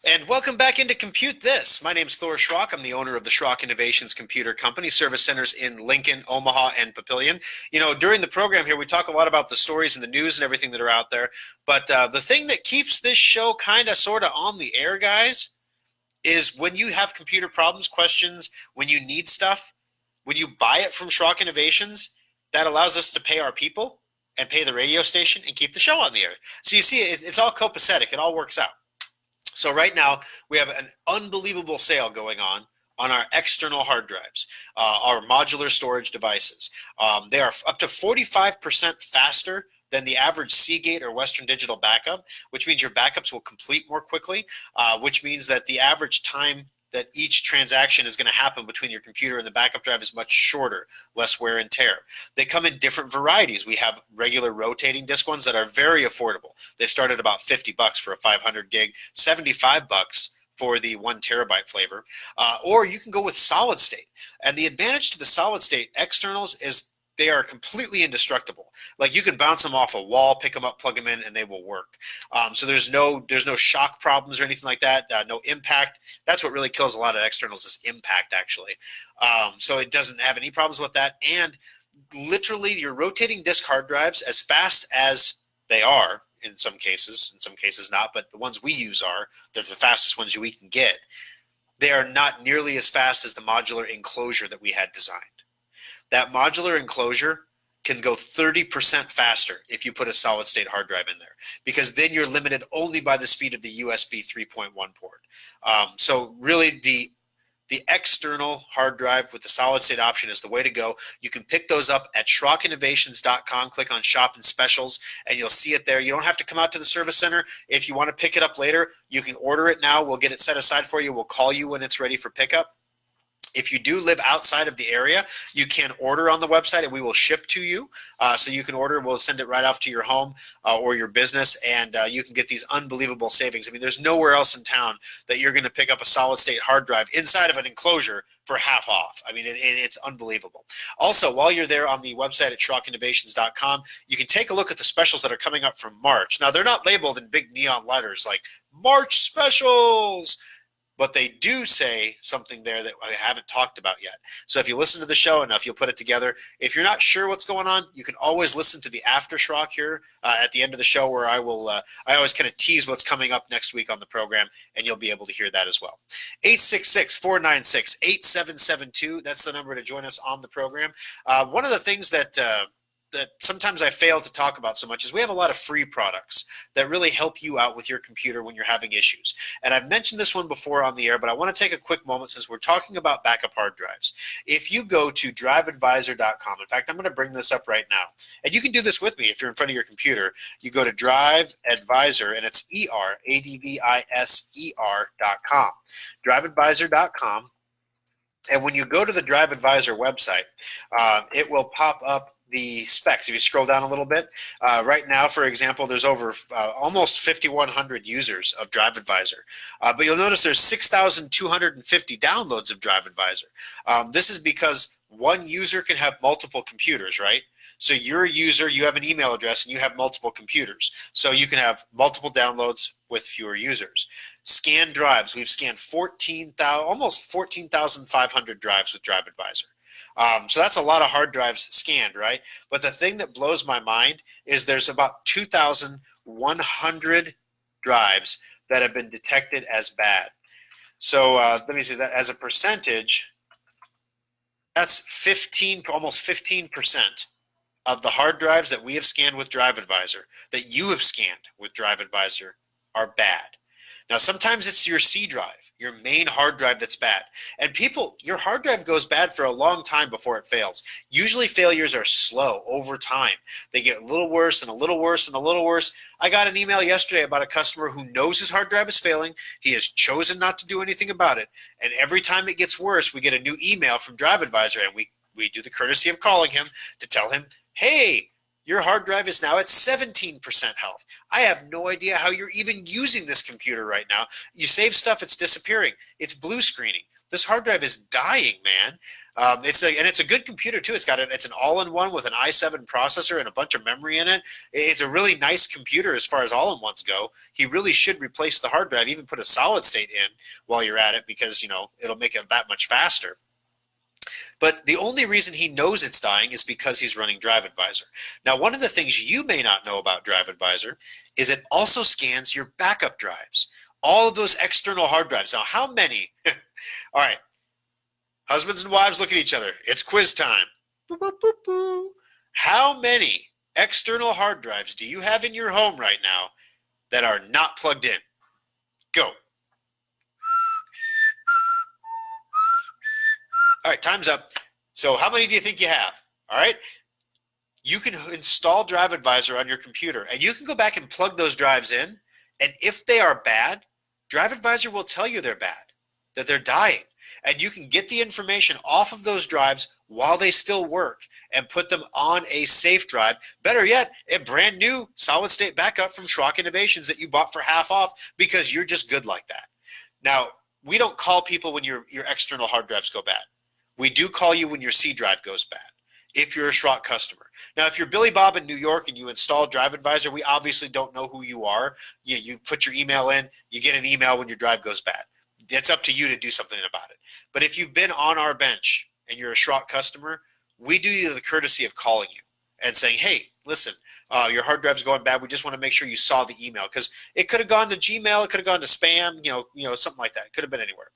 And welcome back into Compute This. My name's Thor Schrock. I'm the owner of the Schrock Innovations Computer Company, service centers in Lincoln, Omaha, and Papillion. During the program here, we talk a lot about the stories and the news and everything that are out there. But the thing that keeps this show kind of sort of on the air, guys, is when you have computer problems, questions, when you need stuff, when you buy it from Schrock Innovations, that allows us to pay our people and pay the radio station and keep the show on the air. So you see, it's all copacetic. It all works out. So right now, we have an unbelievable sale going on our external hard drives, our modular storage devices. They are up to 45% faster than the average Seagate or Western Digital backup, which means your backups will complete more quickly, which means that the average time that each transaction is going to happen between your computer and the backup drive is much shorter, less wear and tear. They come in different varieties. We have regular rotating disk ones that are very affordable. They start at about $50 for a 500 gig, $75 for the 1 terabyte flavor. Or you can go with solid state. And the advantage to the solid state externals is they are completely indestructible. Like you can bounce them off a wall, pick them up, plug them in, and they will work. So there's no shock problems or anything like that. No impact. That's what really kills a lot of externals is impact, actually. So it doesn't have any problems with that. And literally, your rotating disk hard drives, as fast as they are in some cases not, but the ones we use they're the fastest ones we can get. They are not nearly as fast as the modular enclosure that we had designed. That modular enclosure can go 30% faster if you put a solid state hard drive in there, because then you're limited only by the speed of the USB 3.1 port. So really the external hard drive with the solid state option is the way to go. You can pick those up at SchrockInnovations.com, click on shop and specials, and you'll see it there. You don't have to come out to the service center. If you want to pick it up later, you can order it now. We'll get it set aside for you. We'll call you when it's ready for pickup. If you do live outside of the area, you can order on the website and we will ship to you. So you can order, we'll send it right off to your home or your business, and you can get these unbelievable savings. I mean, there's nowhere else in town that you're going to pick up a solid state hard drive inside of an enclosure for half off. I mean, it's unbelievable. Also, while you're there on the website at SchrockInnovations.com, you can take a look at the specials that are coming up from March. Now, they're not labeled in big neon letters like March specials, but they do say something there that I haven't talked about yet. So if you listen to the show enough, you'll put it together. If you're not sure what's going on, you can always listen to the After Schrock here at the end of the show, where I always kind of tease what's coming up next week on the program, and you'll be able to hear that as well. 866-496-8772. That's the number to join us on the program. One of the things that sometimes I fail to talk about so much is we have a lot of free products that really help you out with your computer when you're having issues. And I've mentioned this one before on the air, but I want to take a quick moment since we're talking about backup hard drives. If you go to driveadvisor.com, in fact, I'm going to bring this up right now, and you can do this with me if you're in front of your computer. You go to driveadvisor, and it's ER.com. Driveadvisor.com. And when you go to the DriveAdvisor website, it will pop up the specs. If you scroll down a little bit, right now, for example, there's over almost 5,100 users of DriveAdvisor. But you'll notice there's 6,250 downloads of DriveAdvisor. This is because one user can have multiple computers, right? So you're a user, you have an email address, and you have multiple computers. So you can have multiple downloads with fewer users. Scanned drives. We've scanned almost 14,500 drives with DriveAdvisor. So that's a lot of hard drives scanned, right? But the thing that blows my mind is there's about 2,100 drives that have been detected as bad. So let me see that as a percentage. That's almost 15% of the hard drives that we have scanned with DriveAdvisor, that you have scanned with DriveAdvisor, are bad. Now, sometimes it's your C drive, your main hard drive, that's bad. And your hard drive goes bad for a long time before it fails. Usually failures are slow over time. They get a little worse and a little worse and a little worse. I got an email yesterday about a customer who knows his hard drive is failing. He has chosen not to do anything about it. And every time it gets worse, we get a new email from DriveAdvisor, and we do the courtesy of calling him to tell him, hey, your hard drive is now at 17% health. I have no idea how you're even using this computer right now. You save stuff, it's disappearing. It's blue screening. This hard drive is dying, man. It's a good computer too. It's an all-in-one with an i7 processor and a bunch of memory in it. It's a really nice computer as far as all-in-ones go. He really should replace the hard drive, even put a solid state in while you're at it, because it'll make it that much faster. But the only reason he knows it's dying is because he's running DriveAdvisor. Now, one of the things you may not know about DriveAdvisor is it also scans your backup drives, all of those external hard drives. Now, how many? All right, husbands and wives, look at each other. It's quiz time. Boo, boo, boo, boo. How many external hard drives do you have in your home right now that are not plugged in? Go. All right, time's up. So how many do you think you have? All right. You can install DriveAdvisor on your computer, and you can go back and plug those drives in. And if they are bad, DriveAdvisor will tell you they're bad, that they're dying. And you can get the information off of those drives while they still work and put them on a safe drive. Better yet, a brand new solid state backup from Schrock Innovations that you bought for half off because you're just good like that. Now, we don't call people when your external hard drives go bad. We do call you when your C drive goes bad, if you're a Schrock customer. Now, if you're Billy Bob in New York and you install DriveAdvisor, we obviously don't know who you are. You put your email in, you get an email when your drive goes bad. It's up to you to do something about it. But if you've been on our bench and you're a Schrock customer, we do you the courtesy of calling you and saying, hey, listen, your hard drive's going bad. We just want to make sure you saw the email, because it could have gone to Gmail, it could have gone to spam, something like that. It could have been anywhere.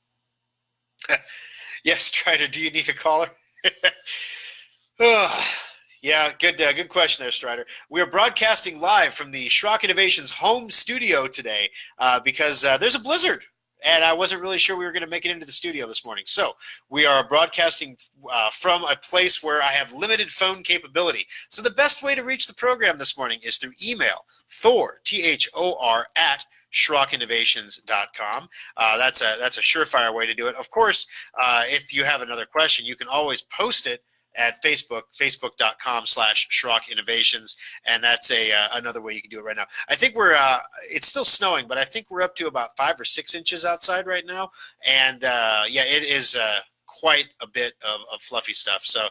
Yes, Strider, do you need a caller? Yeah, good question there, Strider. We are broadcasting live from the Schrock Innovations home studio today because there's a blizzard, and I wasn't really sure we were going to make it into the studio this morning. So we are broadcasting from a place where I have limited phone capability. So the best way to reach the program this morning is through email, Thor, Thor, SchrockInnovations.com. That's a surefire way to do it. Of course, if you have another question, you can always post it at Facebook, facebook.com/Schrock Innovations, and that's another way you can do it right now. I think it's still snowing, but I think we're up to about 5 or 6 inches outside right now, and yeah, it is quite a bit of fluffy stuff. So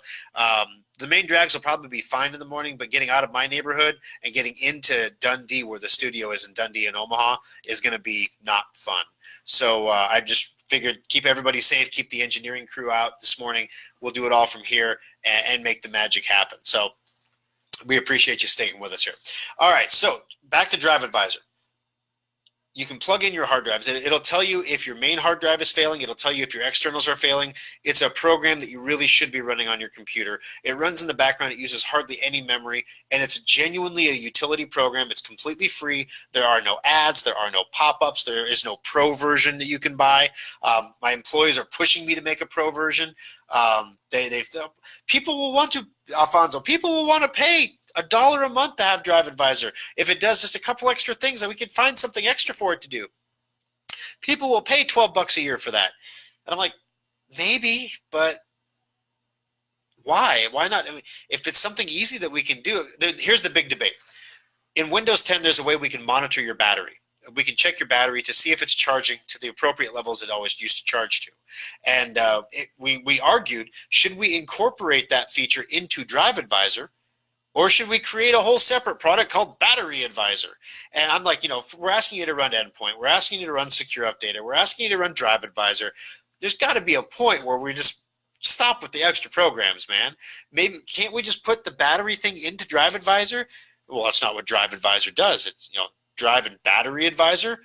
the main drags will probably be fine in the morning, but getting out of my neighborhood and getting into Dundee, where the studio is in Dundee and Omaha, is going to be not fun. So I just figured keep everybody safe, keep the engineering crew out this morning. We'll do it all from here and make the magic happen. So we appreciate you staying with us here. All right, so back to Drive Advisor. You can plug in your hard drives. It'll tell you if your main hard drive is failing. It'll tell you if your externals are failing. It's a program that you really should be running on your computer. It runs in the background. It uses hardly any memory, and it's genuinely a utility program. It's completely free. There are no ads. There are no pop-ups. There is no pro version that you can buy. My employees are pushing me to make a pro version. People will want to, Alfonso, people will want to pay $1 a month to have Drive Advisor. If it does just a couple extra things, and we can find something extra for it to do. People will pay $12 a year for that. And I'm like, maybe, but why? Why not? I mean, if it's something easy that we can do, here's the big debate. In Windows 10, there's a way we can monitor your battery. We can check your battery to see if it's charging to the appropriate levels it always used to charge to. And we argued, should we incorporate that feature into Drive Advisor, or should we create a whole separate product called Battery Advisor? And I'm like, we're asking you to run Endpoint. We're asking you to run Secure Updater. We're asking you to run Drive Advisor. There's got to be a point where we just stop with the extra programs, man. Maybe can't we just put the battery thing into Drive Advisor? Well, that's not what Drive Advisor does. It's, Drive and Battery Advisor,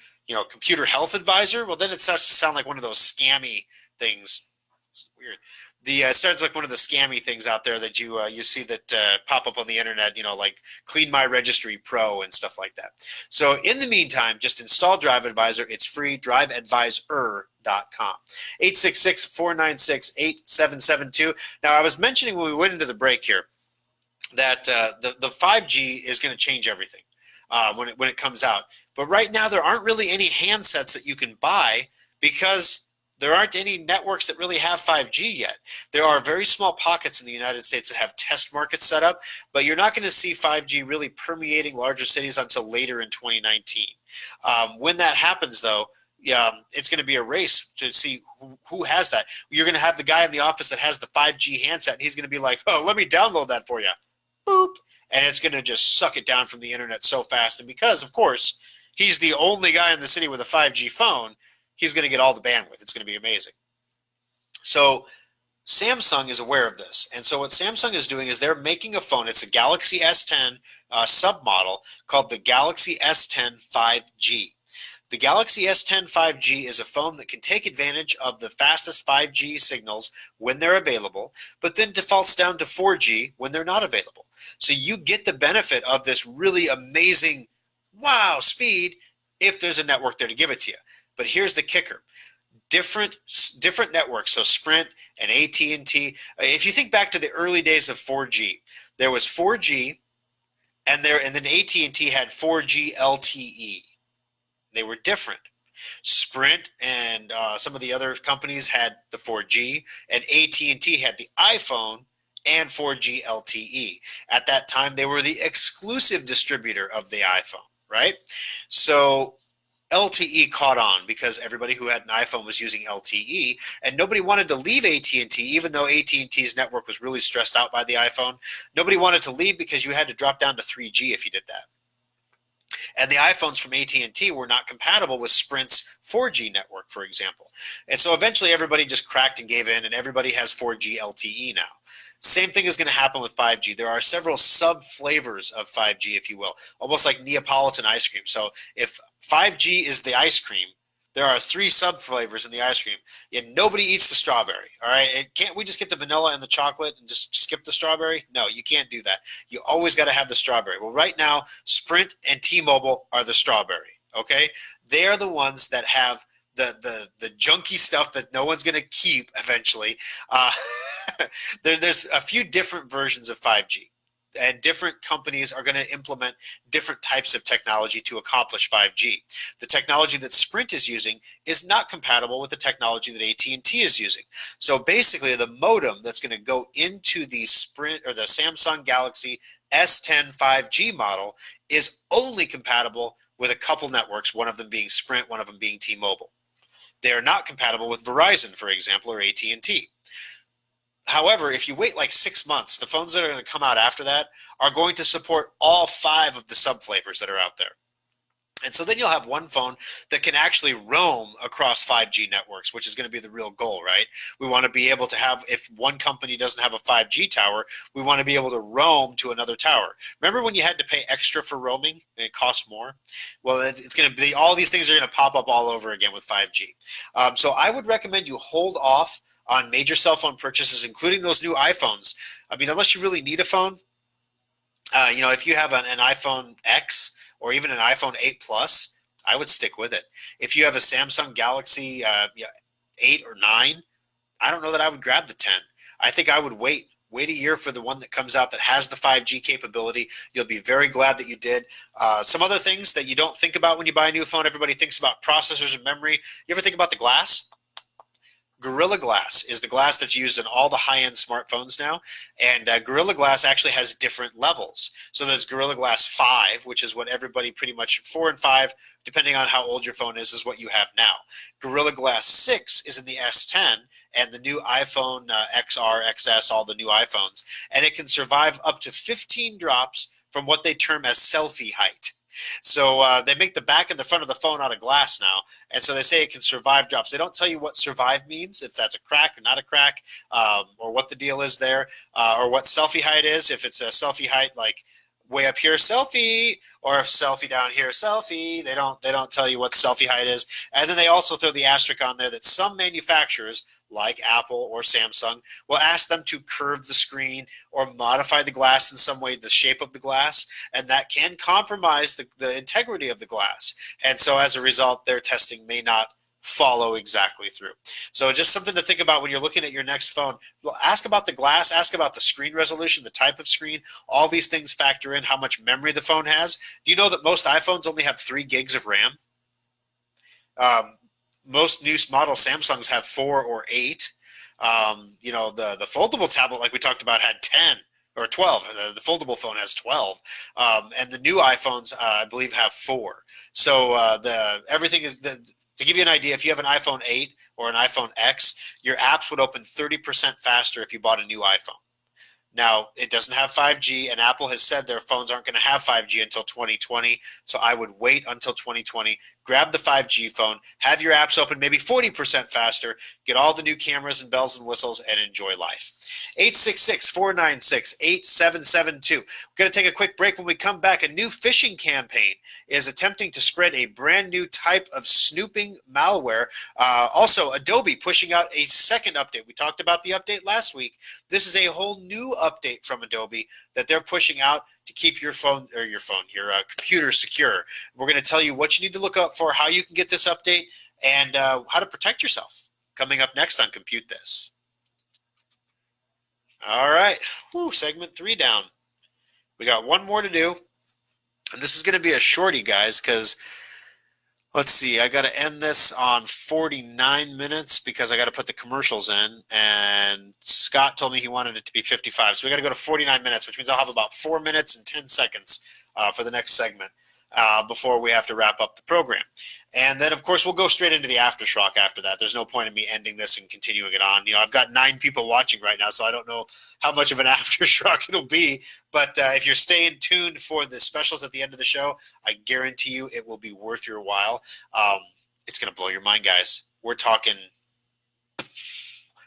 Computer Health Advisor. Well, then it starts to sound like one of those scammy things. It's weird. It starts like one of the scammy things out there that you see that pop up on the internet, like Clean My Registry Pro and stuff like that. So in the meantime, just install Drive Advisor. It's free, driveadvisor.com. 866-496-8772. Now, I was mentioning when we went into the break here that the 5G is going to change everything when it comes out. But right now, there aren't really any handsets that you can buy because there aren't any networks that really have 5G yet. There are very small pockets in the United States that have test markets set up, but you're not going to see 5G really permeating larger cities until later in 2019. When that happens, though, it's going to be a race to see who has that. You're going to have the guy in the office that has the 5G handset, and he's going to be like, oh, let me download that for you. Boop. And it's going to just suck it down from the internet so fast. And because, of course, he's the only guy in the city with a 5G phone, he's going to get all the bandwidth. It's going to be amazing. So Samsung is aware of this. And so what Samsung is doing is they're making a phone. It's a Galaxy S10 submodel called the Galaxy S10 5G. The Galaxy S10 5G is a phone that can take advantage of the fastest 5G signals when they're available, but then defaults down to 4G when they're not available. So you get the benefit of this really amazing, wow, speed if there's a network there to give it to you. But here's the kicker. Different networks, so Sprint and AT&T. If you think back to the early days of 4G, there was 4G, and then AT&T had 4G LTE. They were different. Sprint and some of the other companies had the 4G, and AT&T had the iPhone and 4G LTE. At that time, they were the exclusive distributor of the iPhone, right? So LTE caught on because everybody who had an iPhone was using LTE, and nobody wanted to leave AT&T, even though AT&T's network was really stressed out by the iPhone. Nobody wanted to leave because you had to drop down to 3G if you did that. And the iPhones from AT&T were not compatible with Sprint's 4G network, for example. And so eventually everybody just cracked and gave in, and everybody has 4G LTE now. Same thing is going to happen with 5G. There are several sub-flavors of 5G, if you will, almost like Neapolitan ice cream. So if 5G is the ice cream, there are 3 sub-flavors in the ice cream, and nobody eats the strawberry, all right? And can't we just get the vanilla and the chocolate and just skip the strawberry? No, you can't do that. You always got to have the strawberry. Well, right now, Sprint and T-Mobile are the strawberry, okay? They are the ones that have the junky stuff that no one's going to keep eventually. There's a few different versions of 5G. and different companies are going to implement different types of technology to accomplish 5G. The technology that Sprint is using is not compatible with the technology that AT&T is using. So basically, the modem that's going to go into the Sprint or the Samsung Galaxy S10 5G model is only compatible with a couple networks, one of them being Sprint, one of them being T-Mobile. They are not compatible with Verizon, for example, or AT&T. However, if you wait like 6 months, the phones that are going to come out after that are going to support all 5 of the subflavors that are out there. And so then you'll have one phone that can actually roam across 5G networks, which is going to be the real goal, right? We want to be able to have, if one company doesn't have a 5G tower, we want to be able to roam to another tower. Remember when you had to pay extra for roaming and it cost more? Well, it's going to be, all these things are going to pop up all over again with 5G. So I would recommend you hold off on major cell phone purchases, including those new iPhones. I mean, unless you really need a phone, if you have an iPhone X, or even an iPhone 8 Plus, I would stick with it. If you have a Samsung Galaxy 8 or 9, I don't know that I would grab the 10. I think I would wait a year for the one that comes out that has the 5G capability. You'll be very glad that you did. Some other things that you don't think about when you buy a new phone, everybody thinks about processors and memory. You ever think about the glass? Gorilla Glass is the glass that's used in all the high-end smartphones now, and Gorilla Glass actually has different levels. So there's Gorilla Glass 5, which is what everybody pretty much, 4 and 5, depending on how old your phone is what you have now. Gorilla Glass 6 is in the S10 and the new iPhone XR, XS, all the new iPhones, and it can survive up to 15 drops from what they term as selfie height. So they make the back and the front of the phone out of glass now, and so they say it can survive drops. They don't tell you what survive means, if that's a crack or not a crack, or what the deal is there, or what selfie height is, if it's a selfie height like way up here selfie, or if selfie down here selfie. They don't tell you what the selfie height is. And then they also throw the asterisk on there that some manufacturers like Apple or Samsung will ask them to curve the screen or modify the glass in some way, the shape of the glass, and that can compromise the integrity of the glass. And so as a result, their testing may not follow exactly through. So just something to think about when you're looking at your next phone. Ask about the glass, ask about the screen resolution, the type of screen. All these things factor in how much memory the phone has. Do you know that most iPhones only have 3 gigs of RAM? Most new model Samsungs have 4 or 8. The foldable tablet, like we talked about, had 10 or 12. The foldable phone has 12, and the new iPhones, I believe, have 4. So everything is to give you an idea. If you have an iPhone 8 or an iPhone X, your apps would open 30% faster if you bought a new iPhone. Now, it doesn't have 5G, and Apple has said their phones aren't going to have 5G until 2020, so I would wait until 2020, grab the 5G phone, have your apps open maybe 40% faster, get all the new cameras and bells and whistles, and enjoy life. 866-496-8772. We're going to take a quick break. When we come back, a new phishing campaign is attempting to spread a brand new type of snooping malware. Also, Adobe pushing out a second update. We talked about the update last week. This is a whole new update from Adobe that they're pushing out to keep your computer secure. We're going to tell you what you need to look up for, how you can get this update, and how to protect yourself. Coming up next on Compute This. All right, segment 3 down. We got one more to do, and this is going to be a shorty, guys, because let's see, I got to end this on 49 minutes because I got to put the commercials in, and Scott told me he wanted it to be 55, so we got to go to 49 minutes, which means I'll have about 4 minutes and 10 seconds for the next segment before we have to wrap up the program. And then, of course, we'll go straight into the aftershock after that. There's no point in me ending this and continuing it on. I've got 9 people watching right now, so I don't know how much of an aftershock it'll be. But if you're staying tuned for the specials at the end of the show, I guarantee you it will be worth your while. It's going to blow your mind, guys. We're talking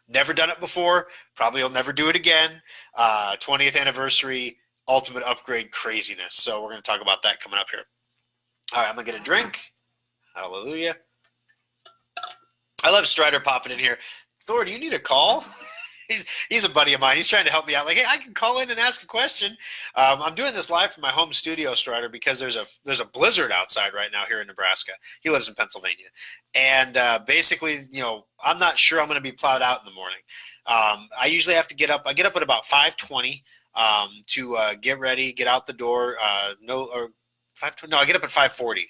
never done it before. Probably will never do it again. 20th anniversary, ultimate upgrade craziness. So we're going to talk about that coming up here. All right, I'm going to get a drink. Hallelujah. I love Strider popping in here. Thor, do you need a call? He's a buddy of mine. He's trying to help me out. Like, hey, I can call in and ask a question. I'm doing this live from my home studio, Strider, because there's a blizzard outside right now here in Nebraska. He lives in Pennsylvania. And basically, I'm not sure I'm going to be plowed out in the morning. I usually have to get up. I get up at about 5:20. to get ready, get out the door. I get up at 5:40.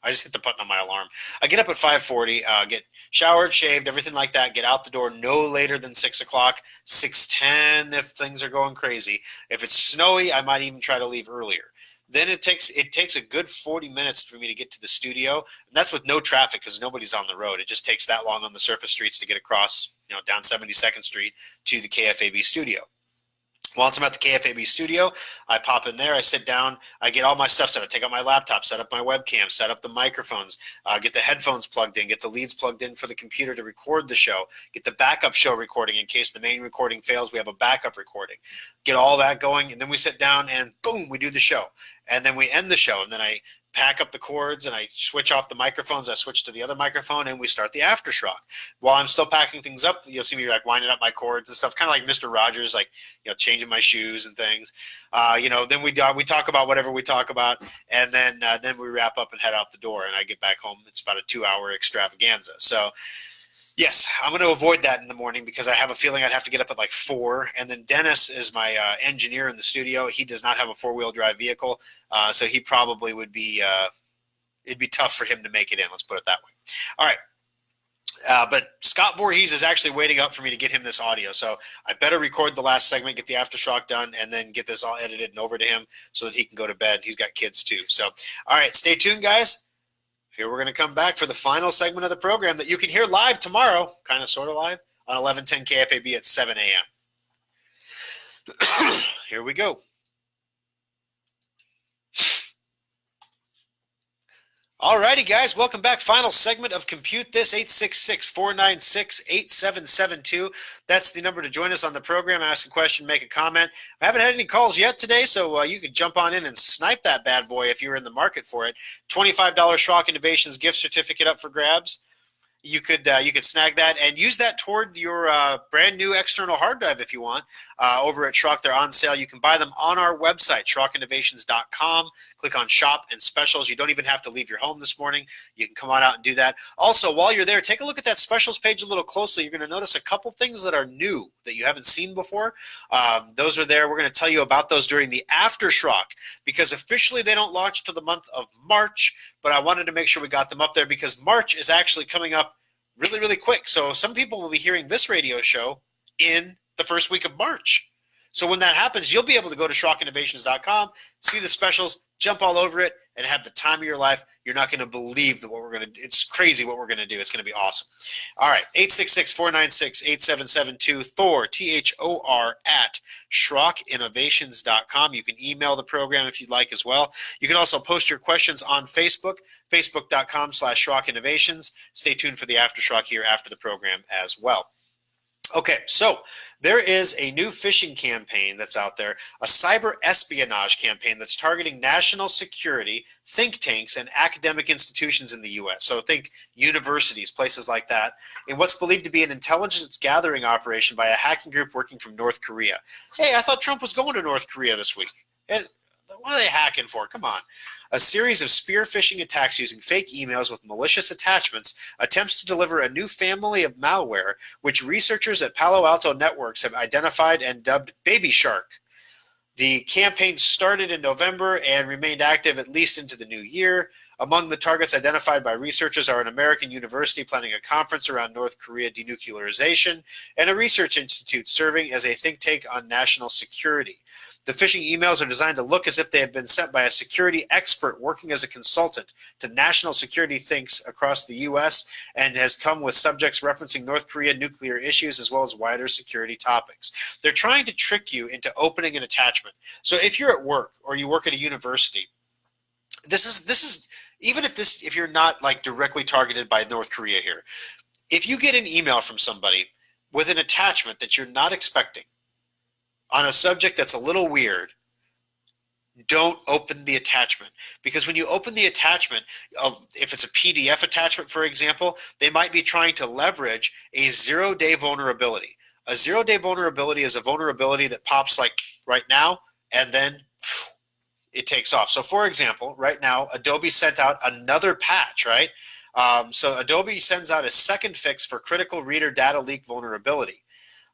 I just hit the button on my alarm. I get up at 5:40, get showered, shaved, everything like that. Get out the door no later than 6 o'clock, 6:10 if things are going crazy. If it's snowy, I might even try to leave earlier. Then it takes a good 40 minutes for me to get to the studio, and that's with no traffic because nobody's on the road. It just takes that long on the surface streets to get across, down 72nd Street to the KFAB studio. Once I'm at the KFAB studio, I pop in there, I sit down, I get all my stuff set up, take out my laptop, set up my webcam, set up the microphones, get the headphones plugged in, get the leads plugged in for the computer to record the show, get the backup show recording in case the main recording fails, we have a backup recording. Get all that going, and then we sit down and boom, we do the show. And then we end the show, and then I pack up the cords and I switch off the microphones. I switch to the other microphone and we start the aftershock. While I'm still packing things up, you'll see me like winding up my cords and stuff, kind of like Mr. Rogers, like, changing my shoes and things. Then we talk about whatever we talk about, and then we wrap up and head out the door, and I get back home. It's about a 2-hour extravaganza. So yes, I'm going to avoid that in the morning because I have a feeling I'd have to get up at like 4. And then Dennis is my engineer in the studio. He does not have a 4-wheel drive vehicle, so he probably would be it'd be tough for him to make it in. Let's put it that way. All right. But Scott Voorhees is actually waiting up for me to get him this audio. So I better record the last segment, get the aftershock done, and then get this all edited and over to him so that he can go to bed. He's got kids too. So, all right, stay tuned, guys. Here we're going to come back for the final segment of the program that you can hear live tomorrow, kind of sort of live, on 1110 KFAB at 7 a.m. Here we go. Alrighty, guys, welcome back. Final segment of Compute This, 866-496-8772. That's the number to join us on the program, ask a question, make a comment. I haven't had any calls yet today, so you can jump on in and snipe that bad boy if you're in the market for it. $25 Schrock Innovations gift certificate up for grabs. You could snag that and use that toward your brand new external hard drive if you want. Over at Schrock, they're on sale. You can buy them on our website, SchrockInnovations.com. Click on Shop and Specials. You don't even have to leave your home this morning. You can come on out and do that. Also, while you're there, take a look at that Specials page a little closely. You're going to notice a couple things that are new that you haven't seen before. Those are there. We're going to tell you about those during the After Schrock because officially they don't launch till the month of March, but I wanted to make sure we got them up there because March is actually coming up really, really quick. So some people will be hearing this radio show in the first week of March. So when that happens, you'll be able to go to SchrockInnovations.com, see the specials, jump all over it, and have the time of your life. You're not going to believe what we're going to do. It's crazy what we're going to do. It's going to be awesome. All right, 866-496-8772, Thor, Thor, at SchrockInnovations.com. You can email the program if you'd like as well. You can also post your questions on Facebook, facebook.com/SchrockInnovations. Stay tuned for the Aftershock here after the program as well. Okay, so there is a new phishing campaign that's out there, a cyber espionage campaign that's targeting national security, think tanks, and academic institutions in the U.S. So think universities, places like that, in what's believed to be an intelligence gathering operation by a hacking group working from North Korea. Hey, I thought Trump was going to North Korea this week. And what are they hacking for? Come on. A series of spear phishing attacks using fake emails with malicious attachments attempts to deliver a new family of malware, which researchers at Palo Alto Networks have identified and dubbed Baby Shark. The campaign started in November and remained active at least into the new year. Among the targets identified by researchers are an American university planning a conference around North Korea denuclearization and a research institute serving as a think tank on national security. The phishing emails are designed to look as if they have been sent by a security expert working as a consultant to national security thinks across the U.S. and has come with subjects referencing North Korea nuclear issues as well as wider security topics. They're trying to trick you into opening an attachment. So if you're at work or you work at a university, this is even if you're not like directly targeted by North Korea here, if you get an email from somebody with an attachment that you're not expecting, on a subject that's a little weird, don't open the attachment. Because when you open the attachment, if it's a PDF attachment, for example, they might be trying to leverage a zero-day vulnerability. A zero-day vulnerability is a vulnerability that pops like right now, and then it takes off. So for example, right now, Adobe sent out another patch, right? So Adobe sends out a second fix for critical reader data leak vulnerability.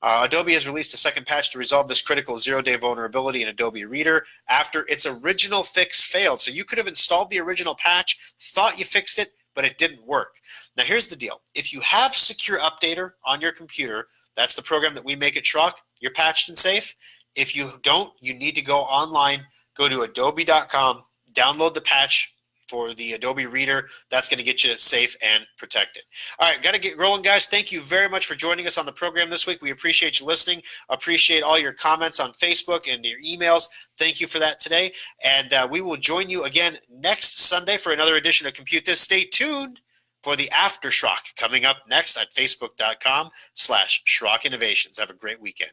Adobe has released a second patch to resolve this critical 0-day vulnerability in Adobe Reader after its original fix failed. So you could have installed the original patch, thought you fixed it, but it didn't work. Now here's the deal. If you have Secure Updater on your computer, that's the program that we make at Schrock, you're patched and safe. If you don't, you need to go online, go to adobe.com, download the patch for the Adobe Reader. That's going to get you safe and protected. All right, got to get rolling, guys. Thank you very much for joining us on the program this week. We appreciate you listening. Appreciate all your comments on Facebook and your emails. Thank you for that today. And we will join you again next Sunday for another edition of Compute This. Stay tuned for the Aftershock coming up next at facebook.com/Schrock Innovations. Have a great weekend.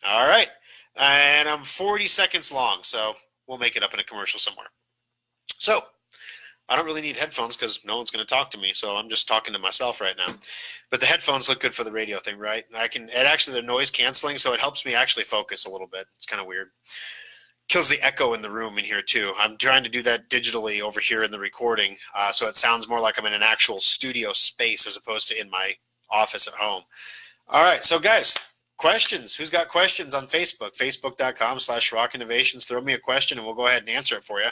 All right. And I'm 40 seconds long, so we'll make it up in a commercial somewhere. So I don't really need headphones because no one's going to talk to me, so I'm just talking to myself right now. But the headphones look good for the radio thing, right? They're noise canceling, so it helps me actually focus a little bit. It's kind of weird. Kills the echo in the room in here too. I'm trying to do that digitally over here in the recording, so it sounds more like I'm in an actual studio space as opposed to in my office at home. All right, so guys, questions. Who's got questions on Facebook? Facebook.com/Schrock Innovations. Throw me a question and we'll go ahead and answer it for you.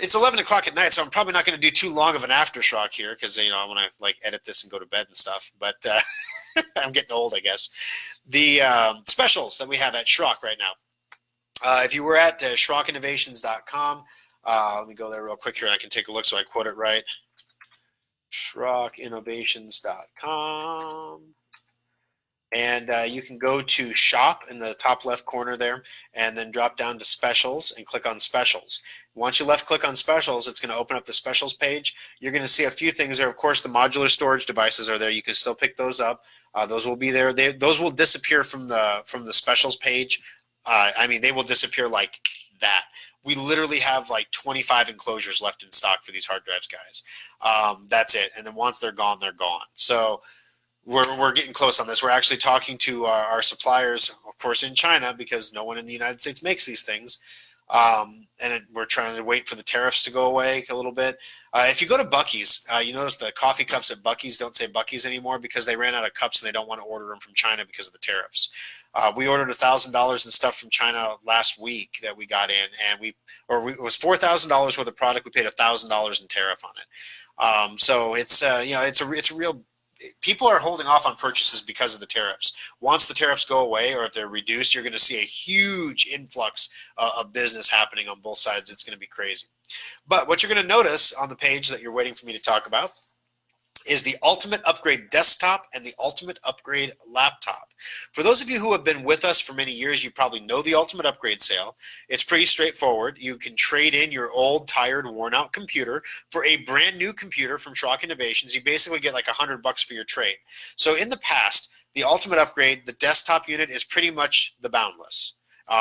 It's 11 o'clock at night, so I'm probably not going to do too long of an aftershock here because I want to edit this and go to bed and stuff. But I'm getting old, I guess. The specials that we have at Schrock right now. If you were at SchrockInnovations.com, let me go there real quick here and I can take a look so I quote it right. SchrockInnovations.com. And you can go to shop in the top left corner there and then drop down to specials and click on specials. Once you left click on specials, it's going to open up the specials page. You're going to see a few things there. Of course, the modular storage devices are there. You can still pick those up. Those will be there. Those will disappear from the specials page. They will disappear like that. We literally have 25 enclosures left in stock for these hard drives, guys. That's it. And then once they're gone, they're gone. So we're getting close on this. We're actually talking to our suppliers, of course, in China because no one in the United States makes these things. We're trying to wait for the tariffs to go away a little bit. If you go to Buc-ee's, you notice the coffee cups at Buc-ee's don't say Buc-ee's anymore because they ran out of cups and they don't want to order them from China because of the tariffs. We ordered $1,000 in stuff from China last week that we got in, and it was $4,000 worth of product. We paid $1,000 in tariff on it. So it's a real. People are holding off on purchases because of the tariffs. Once the tariffs go away or if they're reduced, you're going to see a huge influx of business happening on both sides. It's going to be crazy. But what you're going to notice on the page that you're waiting for me to talk about is the Ultimate Upgrade Desktop and the Ultimate Upgrade Laptop. For those of you who have been with us for many years, you probably know the Ultimate Upgrade sale. It's pretty straightforward. You can trade in your old, tired, worn-out computer for a brand new computer from Schrock Innovations. You basically get $100 for your trade. So in the past, the Ultimate Upgrade, the desktop unit, is pretty much the Boundless.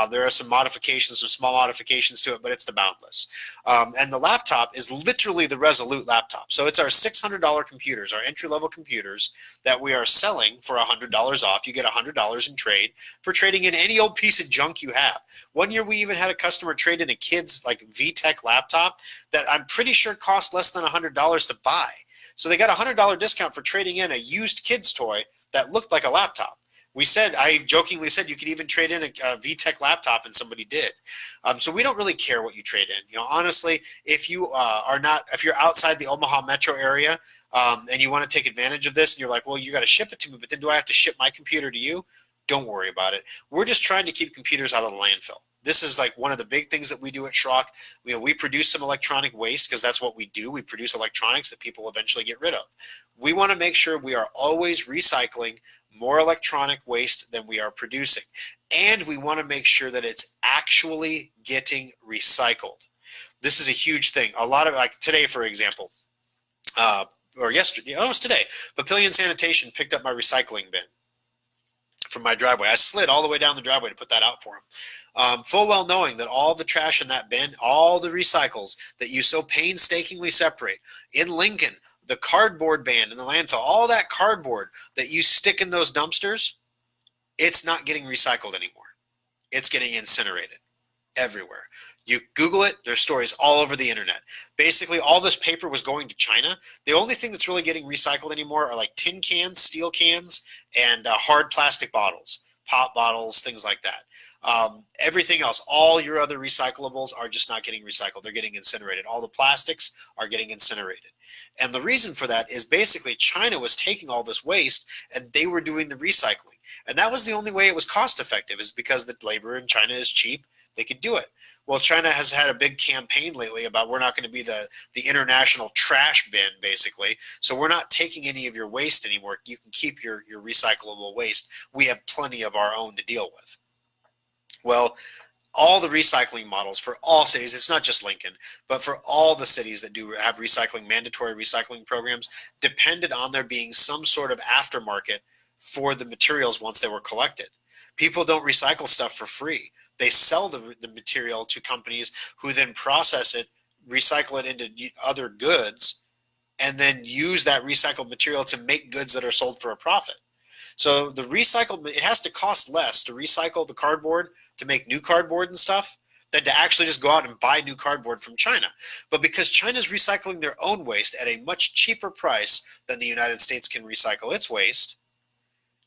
There are some modifications, some small modifications to it, but it's the Boundless. And the laptop is literally the Resolute laptop. So it's our $600 computers, our entry-level computers that we are selling for $100 off. You get $100 in trade for trading in any old piece of junk you have. One year we even had a customer trade in a kid's VTech laptop that I'm pretty sure cost less than $100 to buy. So they got a $100 discount for trading in a used kid's toy that looked like a laptop. I jokingly said you could even trade in a VTech laptop, and somebody did. So we don't really care what you trade in. Honestly, if you're outside the Omaha metro area and you want to take advantage of this, and you're like, well, you got to ship it to me, but then do I have to ship my computer to you? Don't worry about it. We're just trying to keep computers out of the landfill. This is one of the big things that we do at Schrock. We produce some electronic waste because that's what we do. We produce electronics that people eventually get rid of. We want to make sure we are always recycling more electronic waste than we are producing. And we want to make sure that it's actually getting recycled. This is a huge thing. A lot of, today, for example, or yesterday, it was today, Papillion Sanitation picked up my recycling bin from my driveway. I slid all the way down the driveway to put that out for him. Full well knowing that all the trash in that bin, all the recycles that you so painstakingly separate in Lincoln, the cardboard ban in the landfill, all that cardboard that you stick in those dumpsters, it's not getting recycled anymore. It's getting incinerated. everywhere. You Google it, there's stories all over the internet. Basically, all this paper was going to China. The only thing that's really getting recycled anymore are like tin cans, steel cans, and hard plastic bottles, pop bottles, things like that. Everything else, all your other recyclables are just not getting recycled. They're getting incinerated. All the plastics are getting incinerated. And the reason for that is basically China was taking all this waste and they were doing the recycling. And that was the only way it was cost effective, is because the labor in China is cheap. They could do it. Well, China has had a big campaign lately about we're not going to be the international trash bin, basically. So we're not taking any of your waste anymore. You can keep your recyclable waste. We have plenty of our own to deal with. Well, all the recycling models for all cities, it's not just Lincoln, but for all the cities that do have mandatory recycling programs, depended on there being some sort of aftermarket for the materials once they were collected. People don't recycle stuff for free. They sell the material to companies who then process it, recycle it into other goods, and then use that recycled material to make goods that are sold for a profit. So the recycled, it has to cost less to recycle the cardboard to make new cardboard and stuff than to actually just go out and buy new cardboard from China. But because China's recycling their own waste at a much cheaper price than the United States can recycle its waste,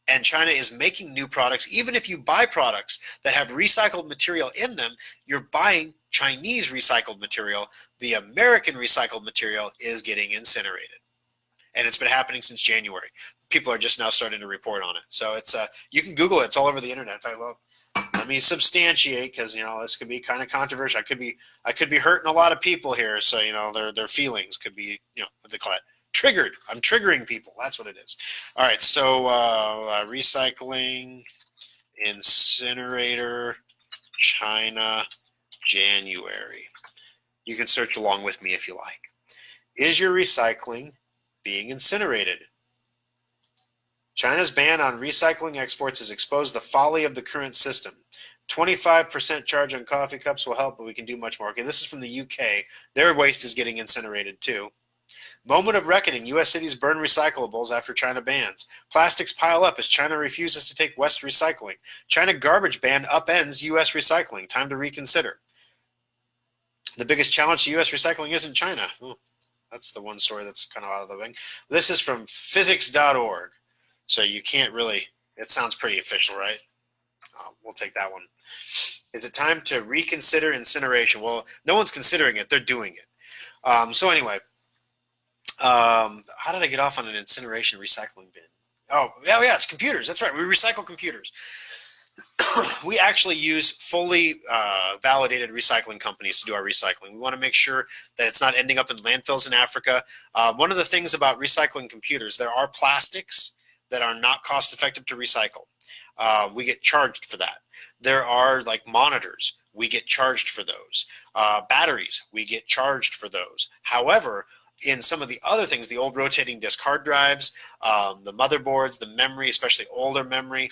and China is making new products, even if you buy products that have recycled material in them, you're buying Chinese recycled material. The American recycled material is getting incinerated. And it's been happening since January. People are just now starting to report on it. So it's you can Google it. It's all over the internet. Let me substantiate, because this could be kind of controversial. I could be hurting a lot of people here. So their feelings could be what they call it, triggered. I'm triggering people. That's what it is. All right. So recycling incinerator China January. You can search along with me if you like. Is your recycling being incinerated? China's ban on recycling exports has exposed the folly of the current system. 25% charge on coffee cups will help, but we can do much more. Okay, this is from the UK. Their waste is getting incinerated too. Moment of reckoning. U.S. cities burn recyclables after China bans. Plastics pile up as China refuses to take West recycling. China garbage ban upends U.S. recycling. Time to reconsider. The biggest challenge to U.S. recycling isn't China. That's the one story that's kind of out of the wing. This is from physics.org. So you can't really, it sounds pretty official, right? We'll take that one. Is it time to reconsider incineration? Well, no one's considering it. They're doing it. So anyway, how did I get off on an incineration recycling bin? Oh, yeah, it's computers. That's right. We recycle computers. We actually use fully validated recycling companies to do our recycling. We want to make sure that it's not ending up in landfills in Africa. One of the things about recycling computers, there are plastics that are not cost effective to recycle. We get charged for that. There are like monitors. We get charged for those. Batteries, we get charged for those. However, in some of the other things, the old rotating disk hard drives, the motherboards, the memory, especially older memory,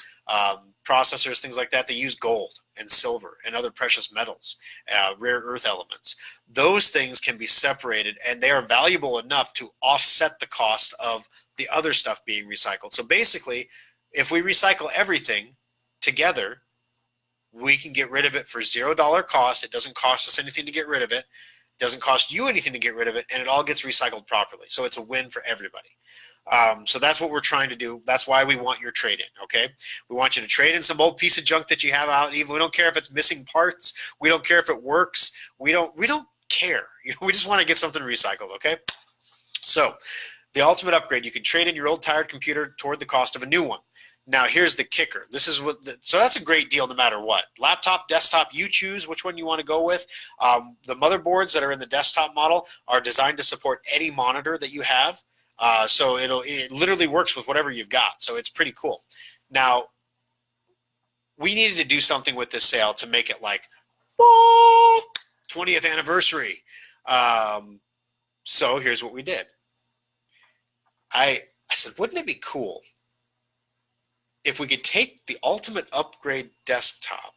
processors, things like that, they use gold and silver and other precious metals, rare earth elements. Those things can be separated, and they are valuable enough to offset the cost of the other stuff being recycled. So basically, if we recycle everything together, we can get rid of it for $0 cost. It doesn't cost us anything to get rid of it. It doesn't cost you anything to get rid of it, and it all gets recycled properly. So it's a win for everybody. So that's what we're trying to do. That's why we want your trade-in, okay? We want you to trade in some old piece of junk that you have out. Even we don't care if it's missing parts. We don't care if it works. We don't care. We just want to get something recycled, okay? So the ultimate upgrade, you can trade in your old tired computer toward the cost of a new one. Now, here's the kicker. This is so that's a great deal no matter what. Laptop, desktop, you choose which one you want to go with. The motherboards that are in the desktop model are designed to support any monitor that you have. So it literally works with whatever you've got. So it's pretty cool. Now, we needed to do something with this sale to make it like 20th anniversary. So here's what we did. I said, wouldn't it be cool if we could take the ultimate upgrade desktop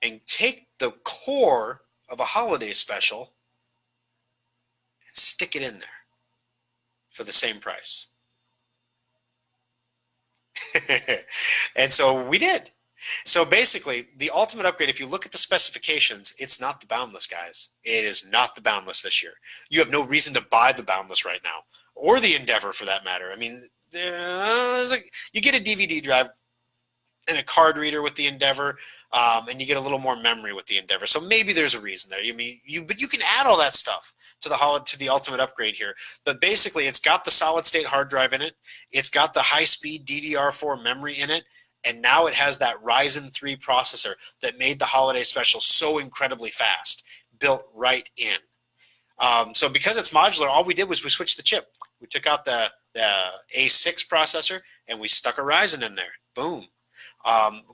and take the core of a holiday special and stick it in there for the same price? And so we did. So basically, the Ultimate Upgrade, if you look at the specifications, it's not the Boundless, guys. It is not the Boundless this year. You have no reason to buy the Boundless right now, or the Endeavor for that matter. I mean, you get a DVD drive and a card reader with the Endeavor, and you get a little more memory with the Endeavor. So maybe there's a reason there. But you can add all that stuff to the Ultimate Upgrade here. But basically, it's got the solid state hard drive in it. It's got the high speed DDR4 memory in it. And now it has that Ryzen 3 processor that made the holiday special so incredibly fast, built right in. So because it's modular, all we did was we switched the chip. We took out the A6 processor and we stuck a Ryzen in there. Boom.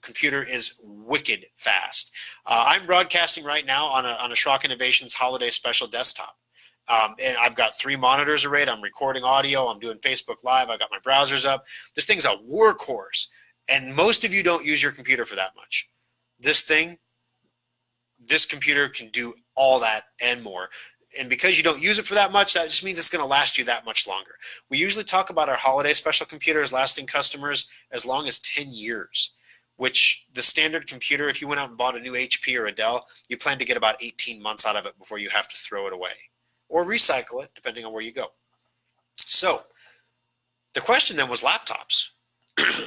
Computer is wicked fast. I'm broadcasting right now on a Schrock Innovations holiday special desktop. And I've got 3 monitors arrayed. I'm recording audio. I'm doing Facebook Live. I've got my browsers up. This thing's a workhorse. And most of you don't use your computer for that much. This computer can do all that and more. And because you don't use it for that much, that just means it's going to last you that much longer. We usually talk about our holiday special computers lasting customers as long as 10 years, which the standard computer, if you went out and bought a new HP or a Dell, you plan to get about 18 months out of it before you have to throw it away or recycle it, depending on where you go. So the question then was laptops.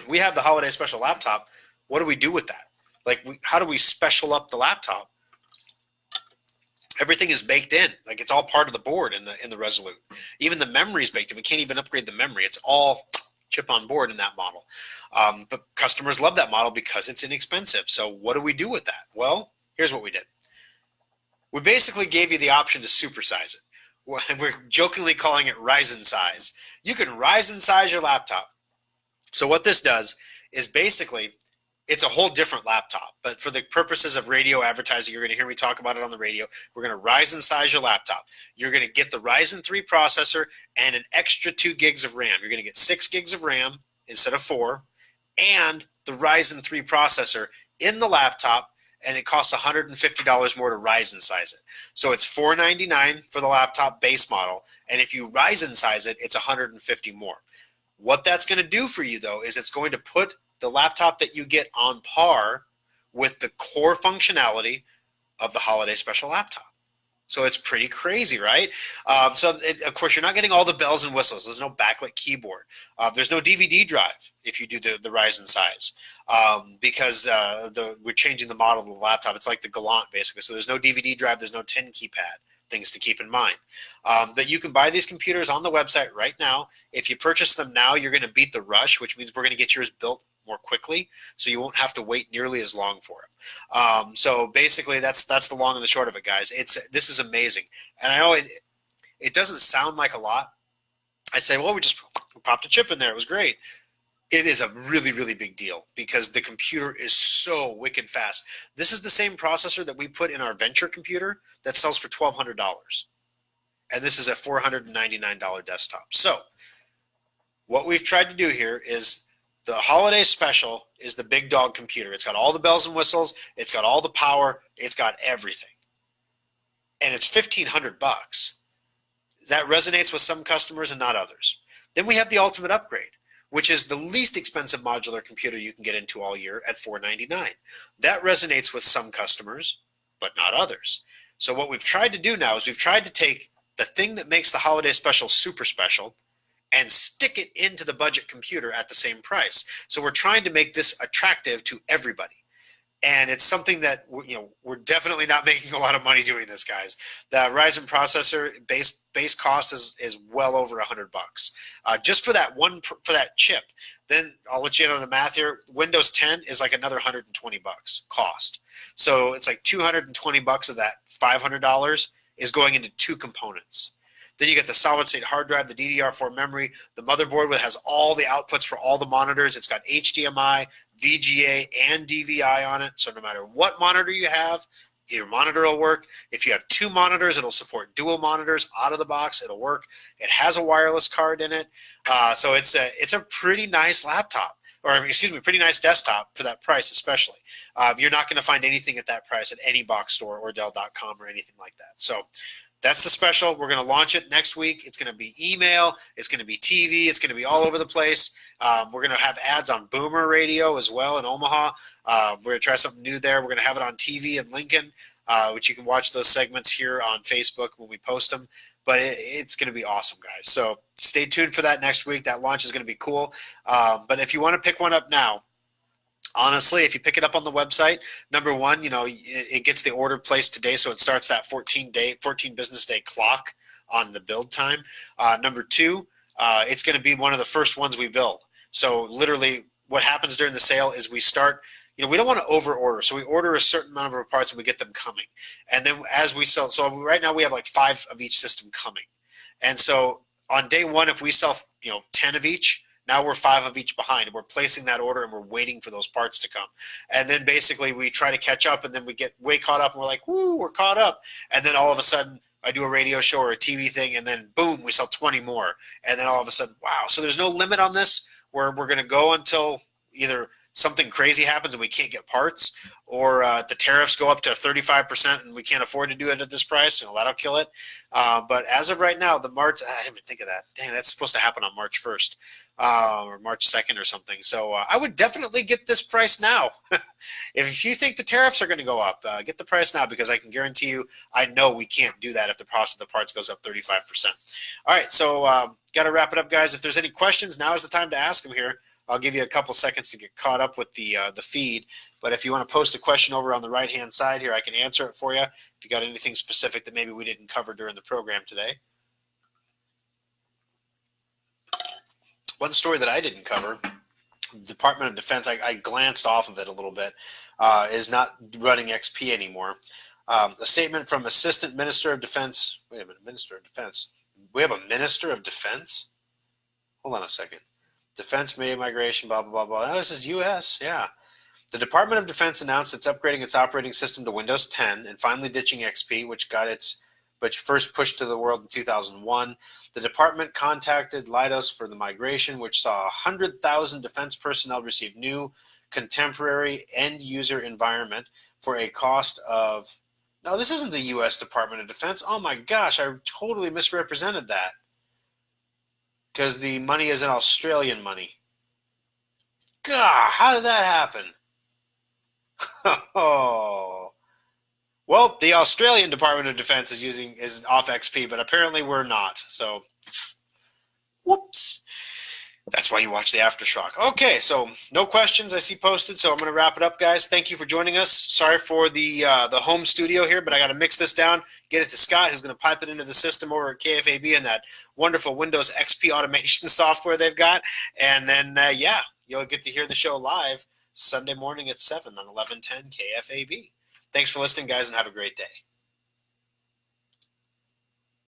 We have the holiday special laptop. What do we do with that? How do we special up the laptop? Everything is baked in. It's all part of the board in the Resolute. Even the memory is baked in. We can't even upgrade the memory. It's all chip on board in that model. But customers love that model because it's inexpensive. So what do we do with that? Well, here's what we did. We basically gave you the option to supersize it. We're jokingly calling it Ryzen size. You can Ryzen size your laptop. So what this does is basically, it's a whole different laptop. But for the purposes of radio advertising, you're going to hear me talk about it on the radio. We're going to Ryzen size your laptop. You're going to get the Ryzen 3 processor and an extra 2 gigs of RAM. You're going to get 6 gigs of RAM instead of 4, and the Ryzen 3 processor in the laptop, and it costs $150 more to Ryzen size it. So it's $499 for the laptop base model, and if you Ryzen size it, it's $150 more. What that's going to do for you, though, is it's going to put the laptop that you get on par with the core functionality of the holiday special laptop. So it's pretty crazy, right? Of course, you're not getting all the bells and whistles. There's no backlit keyboard. There's no DVD drive if you do the Ryzen size, because we're changing the model of the laptop. It's like the Galant, basically. So there's no DVD drive. There's no 10 keypad. Things to keep in mind. But you can buy these computers on the website right now. If you purchase them now, you're going to beat the rush, which means we're going to get yours built more quickly, so you won't have to wait nearly as long for them. So basically, that's the long and the short of it, guys. This is amazing, and I know it doesn't sound like a lot. I say, well, we just popped a chip in there. It was great. It is a really, really big deal because the computer is so wicked fast. This is the same processor that we put in our Venture computer that sells for $1,200. And this is a $499 desktop. So what we've tried to do here is the holiday special is the big dog computer. It's got all the bells and whistles. It's got all the power. It's got everything. And it's $1,500. That resonates with some customers and not others. Then we have the Ultimate Upgrade, which is the least expensive modular computer you can get into all year at $499. That resonates with some customers, but not others. So what we've tried to do now is we've tried to take the thing that makes the holiday special super special and stick it into the budget computer at the same price. So we're trying to make this attractive to everybody. And it's something that we're definitely not making a lot of money doing this, guys. The Ryzen processor base cost is well over $100 just for that chip. Then I'll let you in on the math here. Windows 10 is like another $120 cost. So it's like $220 of that $500 is going into 2 components. Then you get the solid state hard drive, the DDR4 memory, the motherboard has all the outputs for all the monitors. It's got HDMI, VGA, and DVI on it. So no matter what monitor you have, your monitor will work. If you have 2 monitors, it'll support dual monitors out of the box. It'll work. It has a wireless card in it. So it's a pretty nice laptop. Or excuse me, pretty nice desktop for that price, especially. You're not going to find anything at that price at any box store or Dell.com or anything like that. So that's the special. We're going to launch it next week. It's going to be email. It's going to be TV. It's going to be all over the place. We're going to have ads on Boomer Radio as well in Omaha. We're going to try something new there. We're going to have it on TV in Lincoln, which you can watch those segments here on Facebook when we post them. But it's going to be awesome, guys. So stay tuned for that next week. That launch is going to be cool. But if you want to pick one up now, honestly, if you pick it up on the website, number one, it gets the order placed today, so it starts that 14 business day clock on the build time. Number two, it's going to be one of the first ones we build. So literally what happens during the sale is we start, we don't want to over order. So we order a certain number of parts and we get them coming. And then as we sell, so right now we have like 5 of each system coming. And so on day one, if we sell, 10 of each, now we're 5 of each behind. We're placing that order and we're waiting for those parts to come. And then basically we try to catch up and then we get way caught up and we're like, woo, we're caught up. And then all of a sudden I do a radio show or a TV thing and then boom, we sell 20 more. And then all of a sudden, wow. So there's no limit on this where we're going to go until either something crazy happens and we can't get parts, or the tariffs go up to 35% and we can't afford to do it at this price. So that'll kill it. But as of right now, the March, I didn't even think of that. Dang, that's supposed to happen on March 1st. Or March 2nd or something. So I would definitely get this price now. If you think the tariffs are going to go up, get the price now, because I can guarantee you, I know we can't do that if the cost of the parts goes up 35%. All right, so got to wrap it up, guys. If there's any questions, now is the time to ask them here. I'll give you a couple seconds to get caught up with the feed. But if you want to post a question over on the right-hand side here, I can answer it for you. If you got anything specific that maybe we didn't cover during the program today. One story that I didn't cover, the Department of Defense, I glanced off of it a little bit, is not running XP anymore. A statement from Assistant Minister of Defense. Wait a minute, Minister of Defense. We have a Minister of Defense? Hold on a second. Defense migration, blah, blah, blah, blah. Oh, this is U.S., yeah. The Department of Defense announced it's upgrading its operating system to Windows 10 and finally ditching XP, which first pushed to the world in 2001. The department contacted Leidos for the migration, which saw 100,000 defense personnel receive new, contemporary end-user environment for a cost of... No, this isn't the U.S. Department of Defense. Oh my gosh, I totally misrepresented that. Because the money is an Australian money. God, how did that happen? Oh... Well, the Australian Department of Defense is off XP, but apparently we're not. So, whoops. That's why you watch the Aftershock. Okay, so no questions I see posted, so I'm going to wrap it up, guys. Thank you for joining us. Sorry for the home studio here, but I got to mix this down, get it to Scott, who's going to pipe it into the system over at KFAB and that wonderful Windows XP automation software they've got. And then, you'll get to hear the show live Sunday morning at 7 on 1110 KFAB. Thanks for listening, guys, and have a great day.